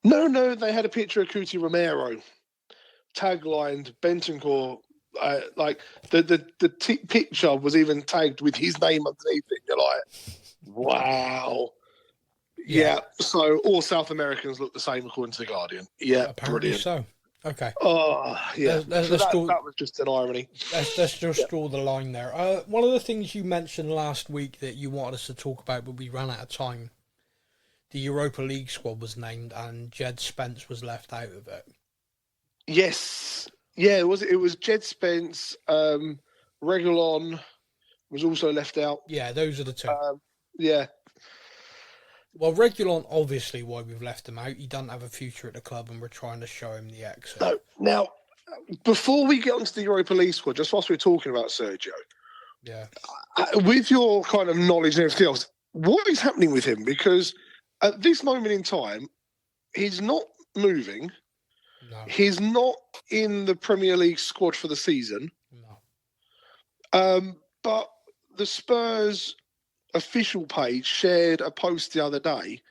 No, they had a picture of Cuti Romero, taglined Bentancur. The picture was even tagged with his name underneath it. You're like, wow. Yeah. So all South Americans look the same according to The Guardian. Yeah, apparently brilliant. So. Okay. Oh, yeah. That was just an irony. Let's just draw the line there. One of the things you mentioned last week that you wanted us to talk about, but we ran out of time. The Europa League squad was named, and Jed Spence was left out of it. Yes. Yeah, it was Jed Spence. Reguilon was also left out. Yeah, those are the two. Yeah. Well, Reguilon, obviously, why we've left him out. He doesn't have a future at the club, and we're trying to show him the exit. No. Now, before we get onto the Europa League squad, just whilst we're talking about Sergio, with your kind of knowledge and everything else, what is happening with him? Because at this moment in time, he's not moving. No. He's not in the Premier League squad for the season. No. But the Spurs official page shared a post the other day,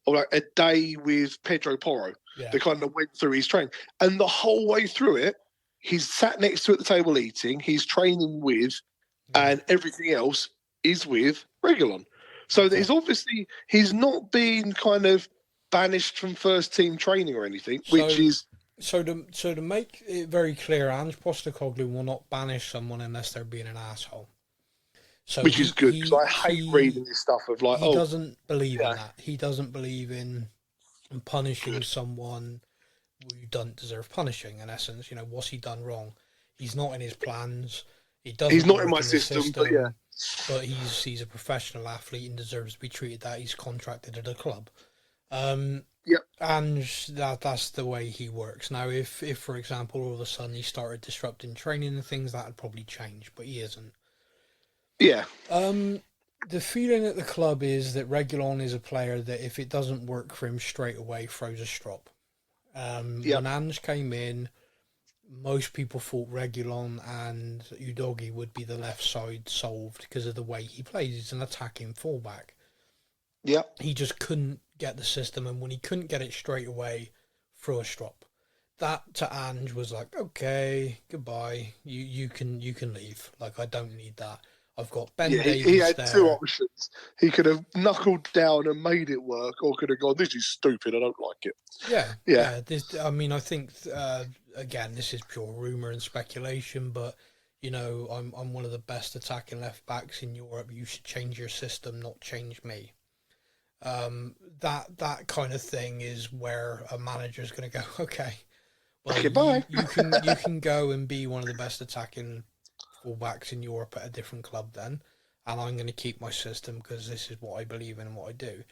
or like a day with Pedro Porro. Yeah. They kind of went through his training, and the whole way through it, he's sat next to at the table eating. He's training with, and everything else is with Reguilon. So that he's not been kind of banished from first team training or anything, which is. So to make it very clear, Ange Postecoglou will not banish someone unless they're being an asshole. So which is good, because I hate reading this stuff of like, he doesn't believe in that. He doesn't believe in punishing someone who doesn't deserve punishing. In essence, what's he done wrong? He's not in his plans. He's not in my system, but yeah. But he's a professional athlete and deserves to be treated that. He's contracted at a club. And that's the way he works. Now, if for example, all of a sudden he started disrupting training and things, that would probably change, but he isn't. Yeah. The feeling at the club is that Reguilon is a player that if it doesn't work for him straight away, throws a strop. When Ange came in, most people thought Reguilon and Udogie would be the left side solved because of the way he plays. He's an attacking fullback. Yeah. He just couldn't get the system, and when he couldn't get it straight away, throw a strop. That to Ange was like, okay, goodbye. You can leave. Like, I don't need that. I've got Ben Davies he had there. two options. He could have knuckled down and made it work, or could have gone, this is stupid, I don't like it. Yeah. I think, again, this is pure rumour and speculation, but, I'm one of the best attacking left-backs in Europe. You should change your system, not change me. That kind of thing is where a manager's going to go, okay, well, bye. You can go and be one of the best attacking fullbacks in Europe at a different club then, and I'm going to keep my system because this is what I believe in and what I do.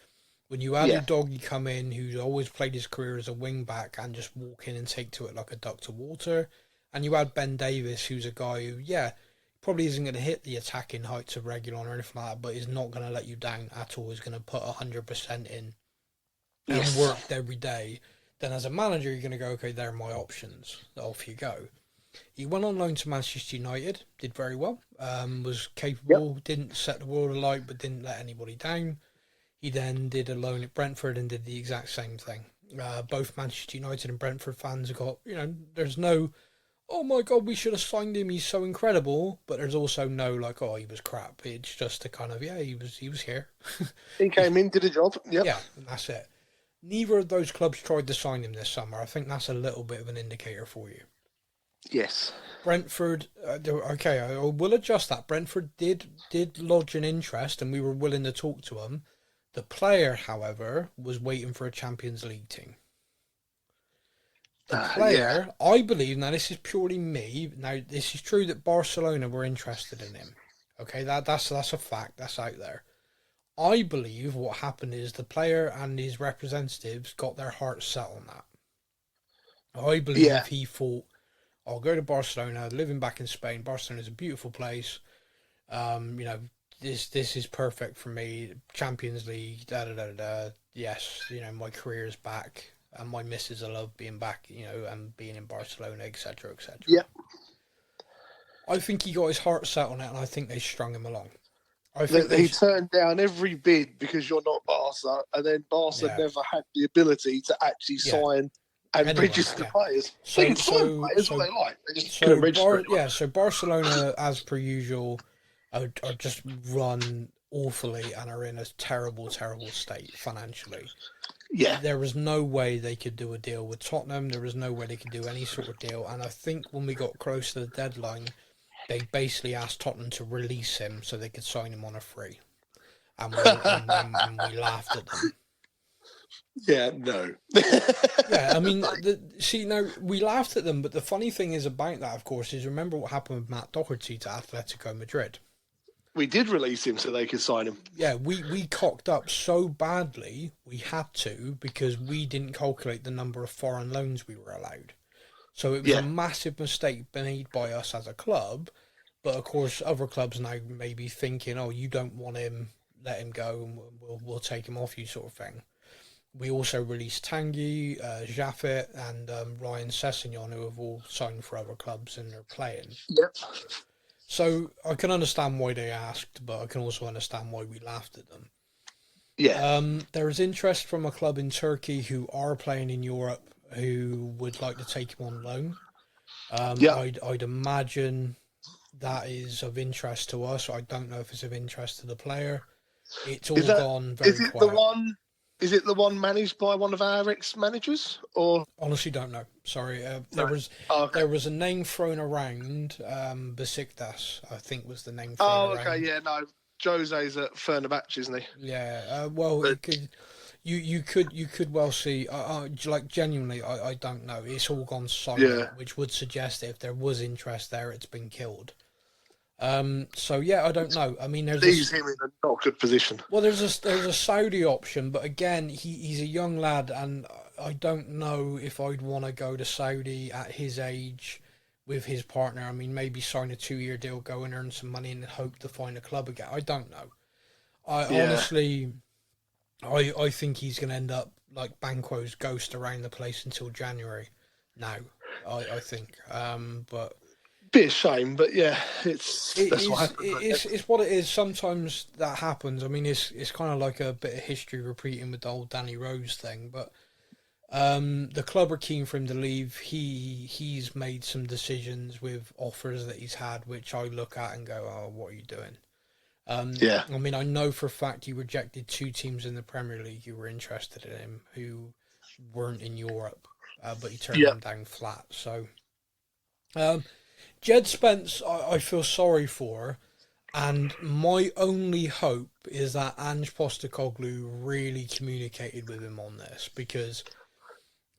When you had Udogie come in, who's always played his career as a wing back and just walk in and take to it like a duck to water, and you had Ben Davies, who's a guy who, probably isn't going to hit the attacking heights of Reguilon or anything like that, but is not going to let you down at all. He's going to put 100% in and worked every day. Then as a manager, you're going to go, okay, there are my options. Off you go. He went on loan to Manchester United, did very well, was capable, didn't set the world alight, but didn't let anybody down. He then did a loan at Brentford and did the exact same thing. Both Manchester United and Brentford fans have got, there's no, oh my God, we should have signed him, he's so incredible, but there's also no, like, oh, he was crap. It's just a kind of, he was here. He came in, did a job, Yeah, and that's it. Neither of those clubs tried to sign him this summer. I think that's a little bit of an indicator for you. Yes. Brentford, okay, I will adjust that. Brentford did lodge an interest, and we were willing to talk to him. The player, however, was waiting for a Champions League team. The player, I believe, now this is purely me, now this is true that Barcelona were interested in him. Okay, that's a fact, that's out there. I believe what happened is the player and his representatives got their hearts set on that. I believe he thought, I'll go to Barcelona, living back in Spain. Barcelona is a beautiful place. This is perfect for me. Champions League, Yes, my career is back. And my missus, I love being back, and being in Barcelona, etc., etc. Yeah. I think he got his heart set on it, and I think they strung him along. I think he turned down every bid because you're not Barca, and then Barca never had the ability to actually sign and register players. They can sign players what they like. They just couldn't register anyone. So Barcelona, as per usual, are just run awfully and are in a terrible, terrible state financially. Yeah. There was no way they could do a deal with Tottenham. There was no way they could do any sort of deal. And I think when we got close to the deadline, they basically asked Tottenham to release him so they could sign him on a free. And we laughed at them. Yeah, no. Yeah, I mean, we laughed at them, but the funny thing is about that, of course, is remember what happened with Matt Doherty to Atletico Madrid. We did release him so they could sign him. Yeah, we cocked up so badly, we had to, because we didn't calculate the number of foreign loans we were allowed. So it was a massive mistake made by us as a club, but of course other clubs now may be thinking, oh, you don't want him, let him go, and we'll take him off you, sort of thing. We also released Tanguy, Jaffet, and Ryan Sessegnon, who have all signed for other clubs and are playing. Yep. So I can understand why they asked, but I can also understand why we laughed at them. Yeah. There is interest from a club in Turkey who are playing in Europe who would like to take him on loan. Yeah. I'd imagine that is of interest to us. I don't know if it's of interest to the player. It's all gone very quiet. Is it the one managed by one of our ex-managers, or Honestly, don't know. Sorry. No. There was a name thrown around. Besiktas, I think, was the name thrown Oh, around. okay, yeah, no. Jose's at Fenerbahce, isn't he? Yeah. Well, it could. You could well see. Like genuinely, I don't know. It's all gone silent, which would suggest that if there was interest there, it's been killed. So yeah, I don't know. I mean, leaves him in a not good position. Well, there's a Saudi option, but again, he's a young lad, and I don't know if I'd want to go to Saudi at his age with his partner. I mean, maybe sign a 2-year deal, go and earn some money, and hope to find a club again. I don't know. Honestly, I think he's going to end up like Banquo's ghost around the place until January. Now, I think, but. Bit of shame, but yeah, it's what it is. Sometimes that happens. I mean, it's kind of like a bit of history repeating with the old Danny Rose thing. But the club are keen for him to leave. He's made some decisions with offers that he's had, which I look at and go, "Oh, what are you doing?" Yeah. I mean, I know for a fact he rejected 2 teams in the Premier League who were interested in him, who weren't in Europe, but he turned them down flat. So. Jed Spence, I feel sorry for, and my only hope is that Ange Postecoglou really communicated with him on this, because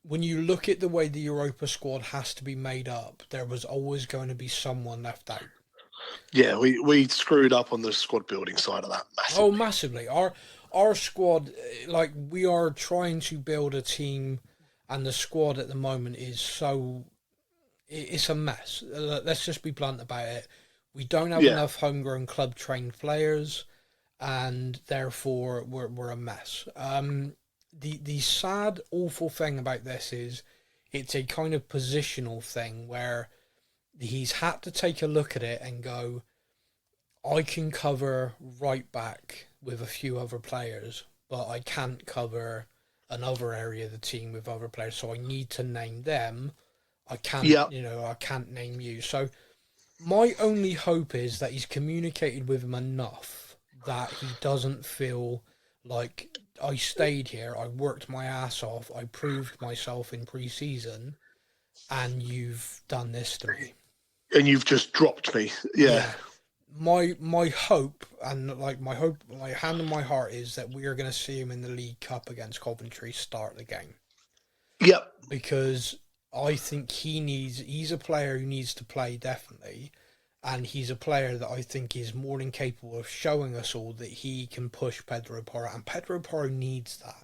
when you look at the way the Europa squad has to be made up, there was always going to be someone left out. Yeah, we screwed up on the squad building side of that massively. Oh, massively. Our squad, like, we are trying to build a team, and the squad at the moment is so... It's a mess. Let's just be blunt about it. We don't have enough homegrown club-trained players, and therefore we're a mess. The sad, awful thing about this is it's a kind of positional thing where he's had to take a look at it and go, I can cover right back with a few other players, but I can't cover another area of the team with other players, so I need to name them. I can't, I can't name you. So my only hope is that he's communicated with him enough that he doesn't feel like I stayed here, I worked my ass off, I proved myself in pre-season, and you've done this to me. And you've just dropped me. Yeah. My hope, and like my hand on my heart is that we are going to see him in the League Cup against Coventry start the game. Yep. Because I think he's a player who needs to play, definitely, and he's a player that I think is more than capable of showing us all that he can push Pedro Porro, and Pedro Porro needs that.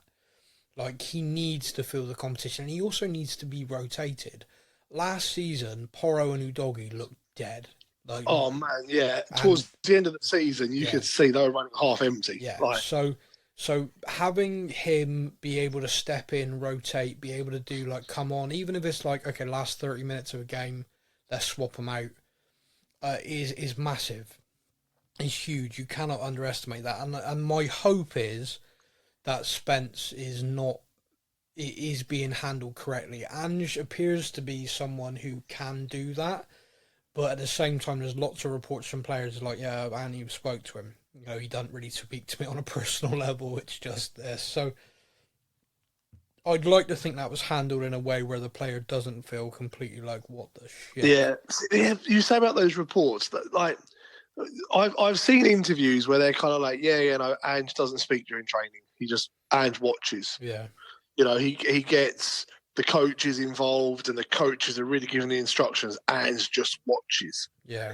Like, he needs to feel the competition, and he also needs to be rotated. Last season, Porro and Udogi looked dead. Like, oh, man, yeah. Towards the end of the season, you could see they were running half empty. Yeah, like, So having him be able to step in, rotate, be able to do, like, come on, even if it's like, okay, last 30 minutes of a game, let's swap them out, is massive. It's huge. You cannot underestimate that. And my hope is that Spence is being handled correctly. Ange appears to be someone who can do that, but at the same time, there's lots of reports from players like, yeah, Ange spoke to him. You know, he doesn't really speak to me on a personal level. It's just this. So I'd like to think that was handled in a way where the player doesn't feel completely like, what the shit. Yeah. You say about those reports that, like, I've seen interviews where they're kind of like, no, Ange doesn't speak during training. Ange watches. Yeah. You know, he gets the coaches involved, and the coaches are really giving the instructions. Ange just watches. Yeah.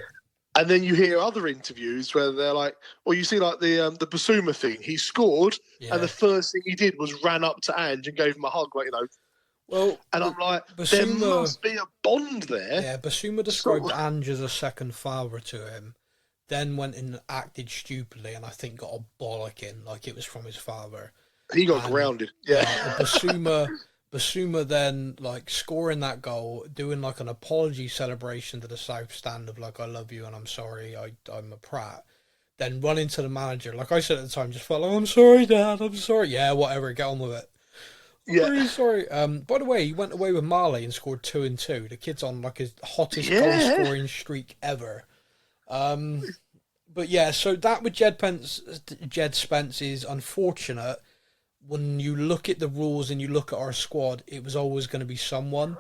And then you hear other interviews where they're like, or you see like the Basuma thing. He scored, and the first thing he did was ran up to Ange and gave him a hug, like, you know. Well, and I'm like, Basuma, there must be a bond there. Yeah, Basuma described Ange as a second father to him, then went and acted stupidly, and I think got a bollocking like it was from his father. He got grounded. Yeah. Basuma Basuma then like scoring that goal, doing like an apology celebration to the South Stand of like, I love you and I'm sorry, I'm a prat. Then running to the manager, like I said at the time, just felt like, I'm sorry, Dad, I'm sorry. Yeah, whatever, get on with it. I'm Yeah. really sorry. By the way, he went away with Marley and scored 2 and 2. The kid's on like his hottest goal scoring streak ever. But yeah, so that with Jed Spence is unfortunate. When you look at the rules and you look at our squad, it was always going to be someone.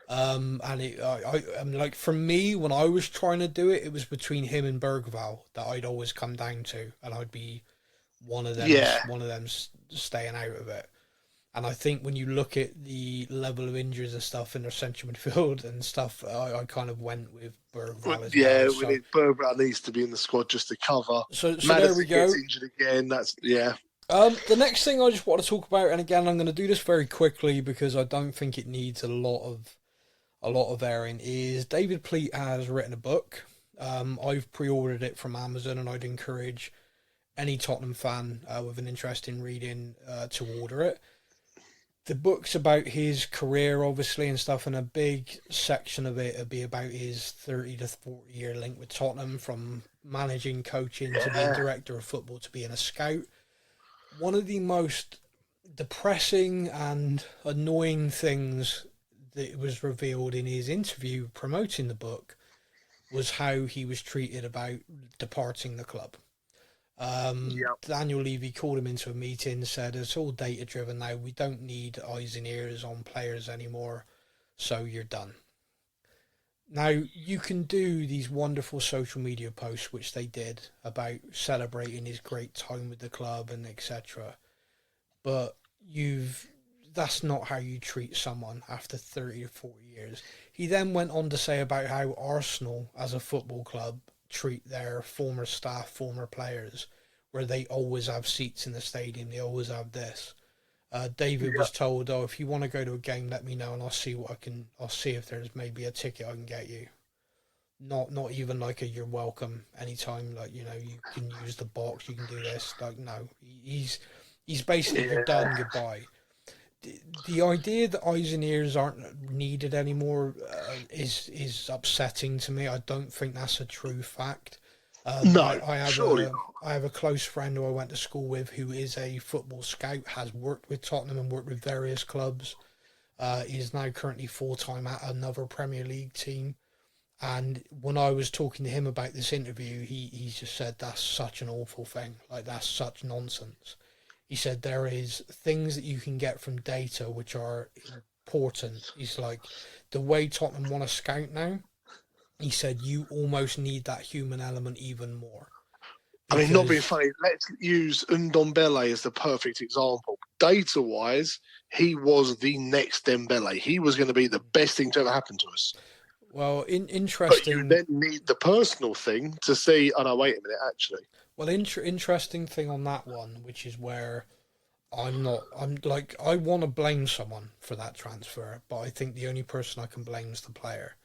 And I'm like, for me, when I was trying to do it, it was between him and Bergval that I'd always come down to, and I'd be one of them. Yeah. One of them staying out of it. And I think when you look at the level of injuries and stuff in their central midfield and stuff, I kind of went with Bergval as well. So, Bergval needs to be in the squad just to cover. So Madison there we go. Gets injured again. The next thing I just want to talk about, and again, I'm going to do this very quickly because I don't think it needs a lot of airing, is David Pleat has written a book. I've pre-ordered it from Amazon, and I'd encourage any Tottenham fan with an interest in reading to order it. The book's about his career, obviously, and stuff, and a big section of it will be about his 30 to 40 year link with Tottenham, from managing, coaching, to being director of football, to being a scout. One of the most depressing and annoying things that was revealed in his interview promoting the book was how he was treated about departing the club. Daniel Levy called him into a meeting, said it's all data driven now, we don't need eyes and ears on players anymore, so you're done. Now, you can do these wonderful social media posts, which they did, about celebrating his great time with the club and etc. But that's not how you treat someone after 30 or 40 years. He then went on to say about how Arsenal, as a football club, treat their former staff, former players, where they always have seats in the stadium, they always have this. David was told, if you want to go to a game, let me know and I'll see if there's maybe a ticket I can get you. Not even like you're welcome anytime, like, you can use the box, you can do this. Like, no, he's basically, you're done, goodbye. The idea that eyes and ears aren't needed anymore is upsetting to me. I don't think that's a true fact. I have a close friend who I went to school with who is a football scout, has worked with Tottenham and worked with various clubs. Is now currently full-time at another Premier League team. And when I was talking to him about this interview, he just said, that's such an awful thing. Like, that's such nonsense. He said there is things that you can get from data which are important. He's like, the way Tottenham want to scout now, he said you almost need that human element even more. I mean, not being funny, let's use Ndombele as the perfect example. Data-wise, he was the next Dembele. He was going to be the best thing to ever happen to us. Well, interesting. But you then need the personal thing to see, oh no, wait a minute, actually. Well, interesting thing on that one, which is where I want to blame someone for that transfer, but I think the only person I can blame is the player.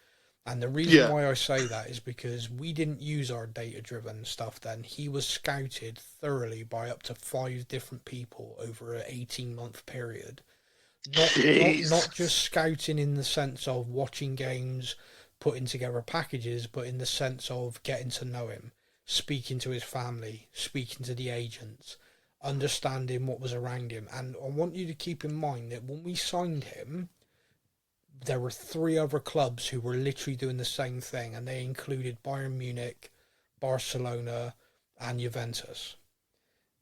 And the reason why I say that is because we didn't use our data-driven stuff then. He was scouted thoroughly by up to 5 different people over an 18-month period. Not just scouting in the sense of watching games, putting together packages, but in the sense of getting to know him, speaking to his family, speaking to the agents, understanding what was around him. And I want you to keep in mind that when we signed him, there were 3 other clubs who were literally doing the same thing, and they included Bayern Munich, Barcelona, and Juventus.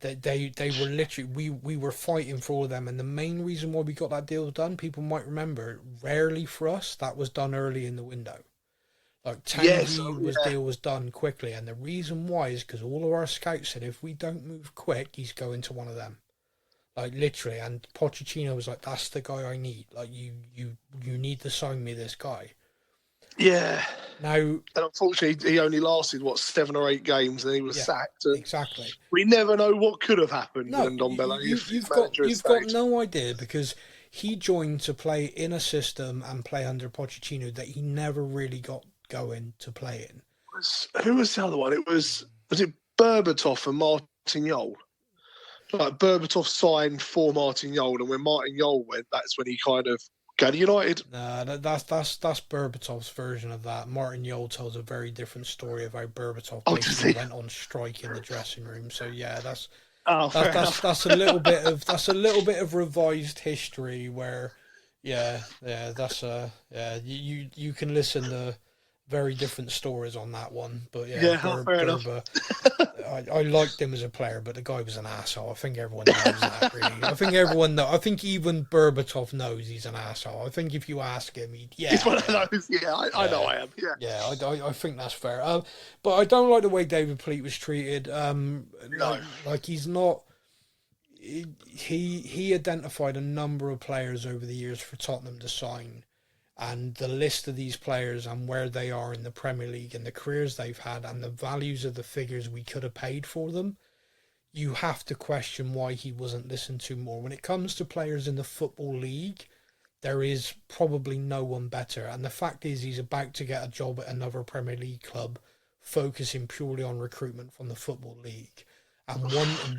They were literally, we were fighting for all of them, and the main reason why we got that deal done, people might remember, rarely for us, that was done early in the window. Like, deal was done quickly, and the reason why is because all of our scouts said if we don't move quick, he's going to one of them. Like, literally, and Pochettino was like, that's the guy I need. Like, you need to sign me this guy. Yeah. Now, and unfortunately, he only lasted, 7 or 8 games, and he was sacked. And exactly. We never know what could have happened. No, you've got no idea, because he joined to play in a system and play under Pochettino that he never really got going to play in. Who was the other one? Was it Berbatov and Martin Yol? like Berbatov signed for Martin Jol, and when Martin Jol went, that's when he kind of got United. Nah, that's Berbatov's version of that. Martin Jol tells a very different story of how Berbatov basically went on strike in the dressing room. So yeah, that's a little bit of revised history where, you can listen to very different stories on that one. But fair enough. I liked him as a player, but the guy was an asshole. I think everyone knows that, really. I think everyone knows. I think even Berbatov knows he's an asshole. I think if you ask him, he's one of those. Yeah, I know I am. Yeah, I think that's fair. But I don't like the way David Pleat was treated. No, like he's not. He identified a number of players over the years for Tottenham to sign, and the list of these players and where they are in the Premier League and the careers they've had and the values of the figures we could have paid for them, you have to question why he wasn't listened to more. When it comes to players in the Football League, there is probably no one better. And the fact is, he's about to get a job at another Premier League club focusing purely on recruitment from the Football League. And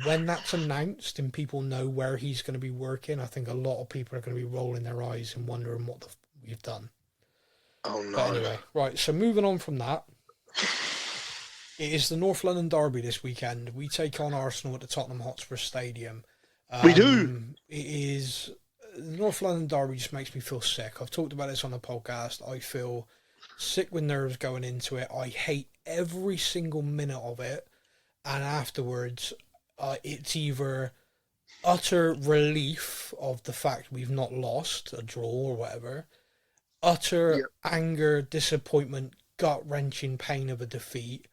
when that's announced and people know where he's going to be working, I think a lot of people are going to be rolling their eyes and wondering what we've done. Oh, no. But anyway, right, so moving on from that, it is the North London Derby this weekend. We take on Arsenal at the Tottenham Hotspur Stadium. We do. It is... The North London Derby just makes me feel sick. I've talked about this on the podcast. I feel sick with nerves going into it. I hate every single minute of it. And afterwards, it's either utter relief of the fact we've not lost, a draw or whatever, utter anger, disappointment, gut-wrenching pain of a defeat,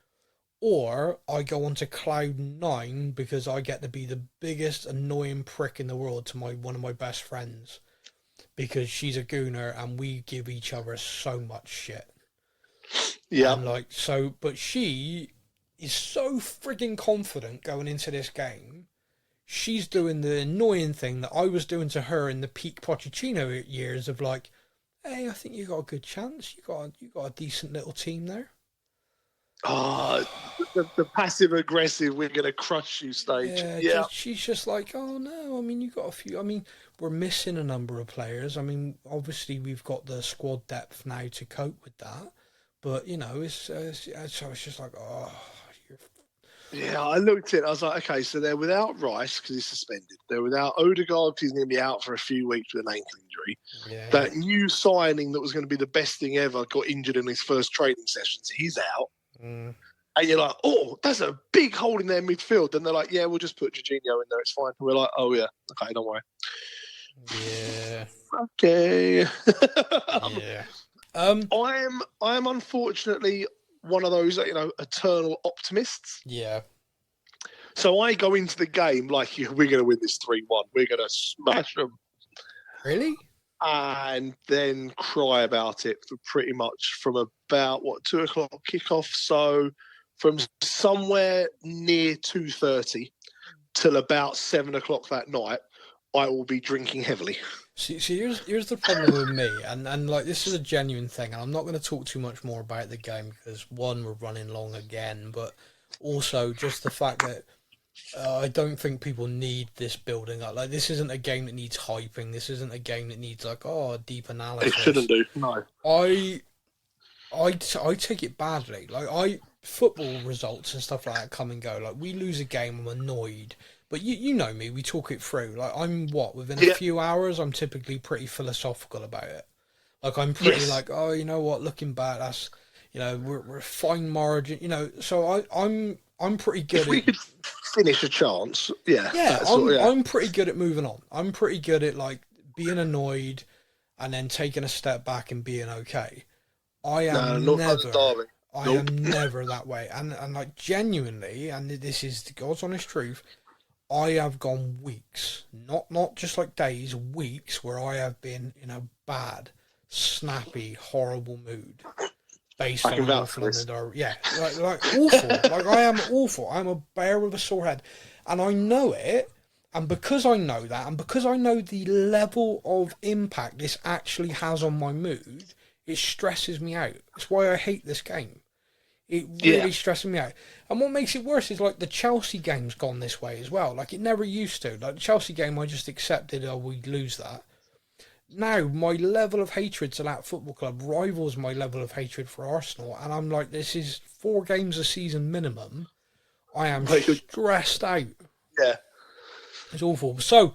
or I go on to cloud 9 because I get to be the biggest annoying prick in the world to one of my best friends because she's a gooner and we give each other so much shit. Yeah. And but she is so frigging confident going into this game. She's doing the annoying thing that I was doing to her in the peak Pochettino years of like, hey, I think you got a good chance. You got a decent little team there. The passive aggressive, we're going to crush you stage. Yeah. She's just like, oh no, I mean, you got a few. I mean, we're missing a number of players. I mean, obviously we've got the squad depth now to cope with that. But, so it's just like, oh. Yeah, I looked at it. I was like, okay, so they're without Rice because he's suspended. They're without Odegaard because he's going to be out for a few weeks with an ankle injury. Yeah. That new signing that was going to be the best thing ever got injured in his first training sessions. He's out. And you're like, oh, that's a big hole in their midfield. And they're like, yeah, we'll just put Jorginho in there. It's fine. And we're like, oh, yeah. Okay, don't worry. Yeah. Okay. Yeah. I am unfortunately one of those, eternal optimists. Yeah. So I go into the game like, we're going to win this 3-1. We're going to smash them. Really? And then cry about it for pretty much from about, 2 o'clock kickoff. So from somewhere near 2:30 till about 7 o'clock that night, I will be drinking heavily. See, here's the problem with me, and like this is a genuine thing, and I'm not going to talk too much more about the game because one, we're running long again, but also just the fact that I don't think people need this building up. Like this isn't a game that needs hyping. This isn't a game that needs deep analysis. It shouldn't do. No. I take it badly. Like football results and stuff like that come and go. Like we lose a game, I'm annoyed. But you know me, we talk it through. Like within a few hours, I'm typically pretty philosophical about it. Like I'm pretty oh, you know what, looking back, that's we're a fine margin, so I'm pretty good if we could finish a chance, I'm pretty good at moving on. I'm pretty good at being annoyed and then taking a step back and being okay. I am never that way. And genuinely, and this is the God's honest truth, I have gone weeks, not just days, weeks where I have been in a bad, snappy, horrible mood based on North London Derby. Yeah, awful. I am awful. I'm a bear with a sore head, and I know it. And because I know that, and because I know the level of impact this actually has on my mood, it stresses me out. It's why I hate this game. It really stresses me out. And what makes it worse is, like, the Chelsea game's gone this way as well. Like, it never used to. Like, the Chelsea game, I just accepted, we'd lose that. Now, my level of hatred to that football club rivals my level of hatred for Arsenal. And I'm like, this is 4 games a season minimum. I am stressed out. Yeah. It's awful. So,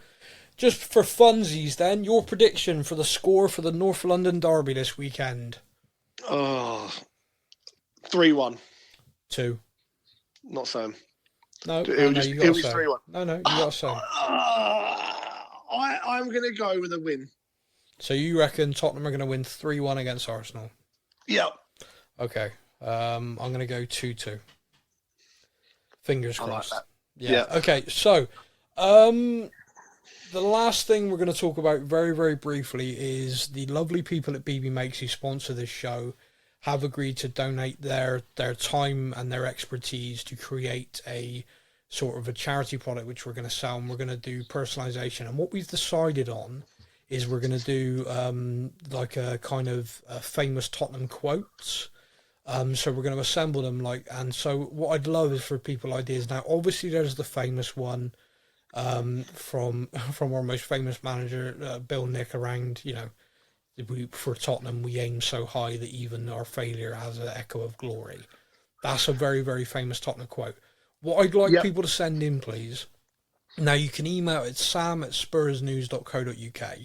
just for funsies then, your prediction for the score for the North London derby this weekend? 3-1. 2. Not Sam. No, it was 3-1. No, you got to say. I'm going to go with a win. So you reckon Tottenham are going to win 3-1 against Arsenal? Yeah. Okay. I'm going to go 2-2. Fingers crossed. I like that. Yeah. Okay, so the last thing we're going to talk about very, very briefly is the lovely people at BB Makes who sponsor this show have agreed to donate their time and their expertise to create a sort of a charity product which we're going to sell, and we're going to do personalization. And what we've decided on is we're going to do like a kind of famous Tottenham quotes. So we're going to assemble them, and so what I'd love is for people ideas. Now, obviously, there's the famous one from our most famous manager, Bill Nick, around, for Tottenham, we aim so high that even our failure has an echo of glory. That's a very, very famous Tottenham quote. What I'd like people to send in, please. Now, you can email it sam@spursnews.co.uk,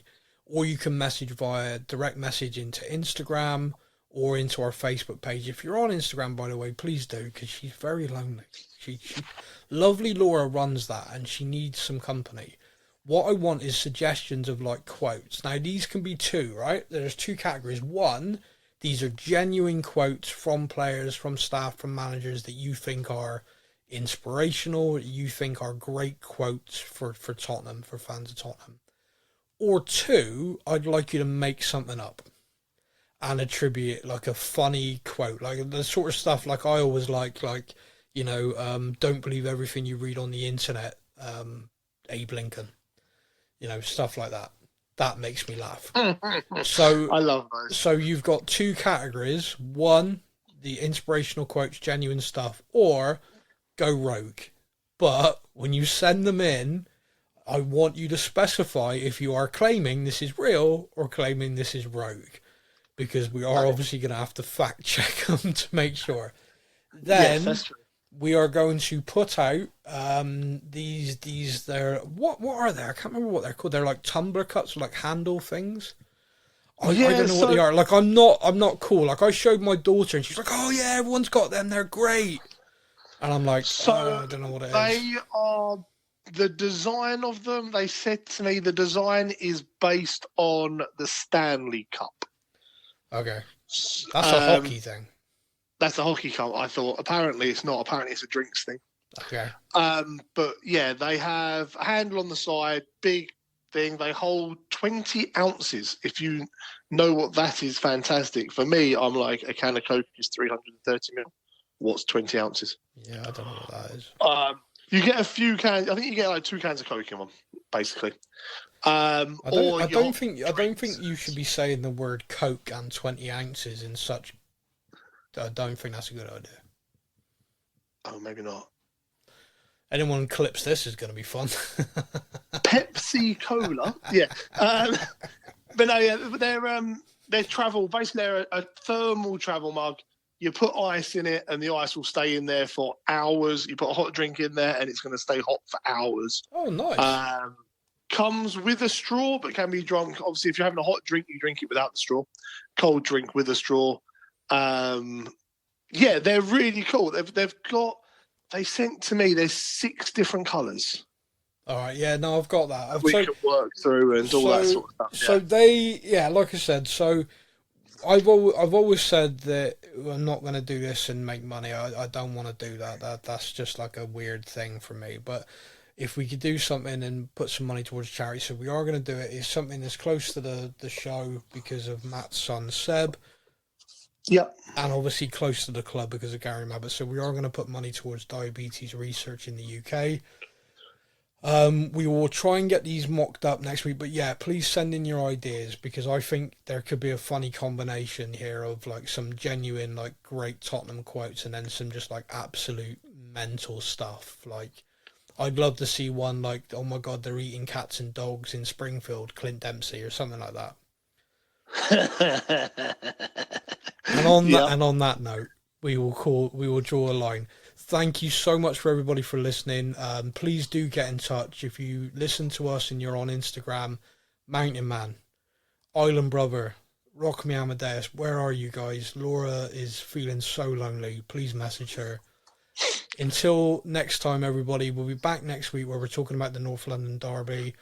or you can message via direct message into Instagram or into our Facebook page. If you're on Instagram, by the way, please do, because she's very lonely. She lovely Laura runs that, and she needs some company. What I want is suggestions of, like, quotes. Now, these can be 2, right? There's 2 categories. 1, these are genuine quotes from players, from staff, from managers that you think are inspirational, you think are great quotes for Tottenham, for fans of Tottenham. Or 2, I'd like you to make something up and attribute, like, a funny quote, like the sort of stuff like I always like don't believe everything you read on the internet, Abe Lincoln, stuff like that. That makes me laugh. So I love those. So you've got 2 categories. 1, the inspirational quotes, genuine stuff, or go rogue. But when you send them in, I want you to specify if you are claiming this is real or claiming this is rogue, because we are obviously going to have to fact check them to make sure. Then that's true. We are going to put out these they're what are they? I can't remember what they're called. They're like tumbler cups, like handle things. I don't know what they are. Like I'm not cool. Like I showed my daughter and she's like, "Oh yeah, everyone's got them. They're great." And I'm like, I don't know what it is. They are the design of them. They said to me the design is based on the Stanley Cup. Okay, that's a hockey thing. That's a hockey cup. I thought. Apparently, it's not. Apparently, it's a drinks thing. Okay. But yeah, they have a handle on the side, big thing. They hold 20 ounces. If you know what that is, fantastic. For me, I'm like, a can of Coke is 330 ml. What's 20 ounces? Yeah, I don't know what that is. You get a few cans. I think you get like 2 cans of Coke in one, basically. I don't think you should be saying the word Coke and 20 ounces in such. I don't think that's a good idea. Oh, maybe not. Anyone clips this is going to be fun. Pepsi Cola, yeah. But no, yeah, they're travel. Basically, they're a thermal travel mug. You put ice in it, and the ice will stay in there for hours. You put a hot drink in there, and it's going to stay hot for hours. Oh, nice. Comes with a straw, but can be drunk. Obviously, if you're having a hot drink, you drink it without the straw. Cold drink with a straw. Yeah, they're really cool. They sent to me, there's 6 different colours. All right, yeah, no, I've got that. We can work through and all that sort of stuff. So like I said, so I've always said that I'm not going to do this and make money. I don't want to do that. That's just like a weird thing for me. But if we could do something and put some money towards charity, so we are going to do it. It's something that's close to the show because of Matt's son, Seb. Yeah. And obviously close to the club because of Gary Mabbott. So we are going to put money towards diabetes research in the UK. We will try and get these mocked up next week, but yeah, please send in your ideas, because I think there could be a funny combination here of like some genuine, like great Tottenham quotes and then some just like absolute mental stuff. Like, I'd love to see one like, oh my God, they're eating cats and dogs in Springfield, Clint Dempsey or something like that. And on that note, we will draw a line. Thank you so much for everybody for listening. Please do get in touch. If you listen to us and you're on Instagram, Mountain Man, Island Brother, Rock Me Amadeus, where are you guys? Laura is feeling so lonely. Please message her. Until next time, everybody, we'll be back next week where we're talking about the North London Derby.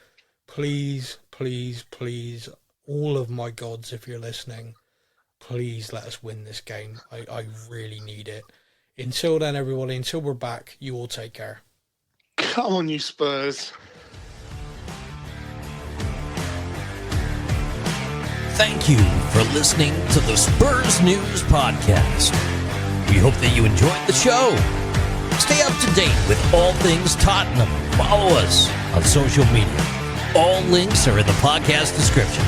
Please, please, please, all of my gods, if you're listening, please let us win this game. I really need it. Until then, everybody, until we're back, you all take care. Come on, you Spurs. Thank you for listening to the Spurs News Podcast. We hope that you enjoyed the show. Stay up to date with all things Tottenham. Follow us on social media. All links are in the podcast description.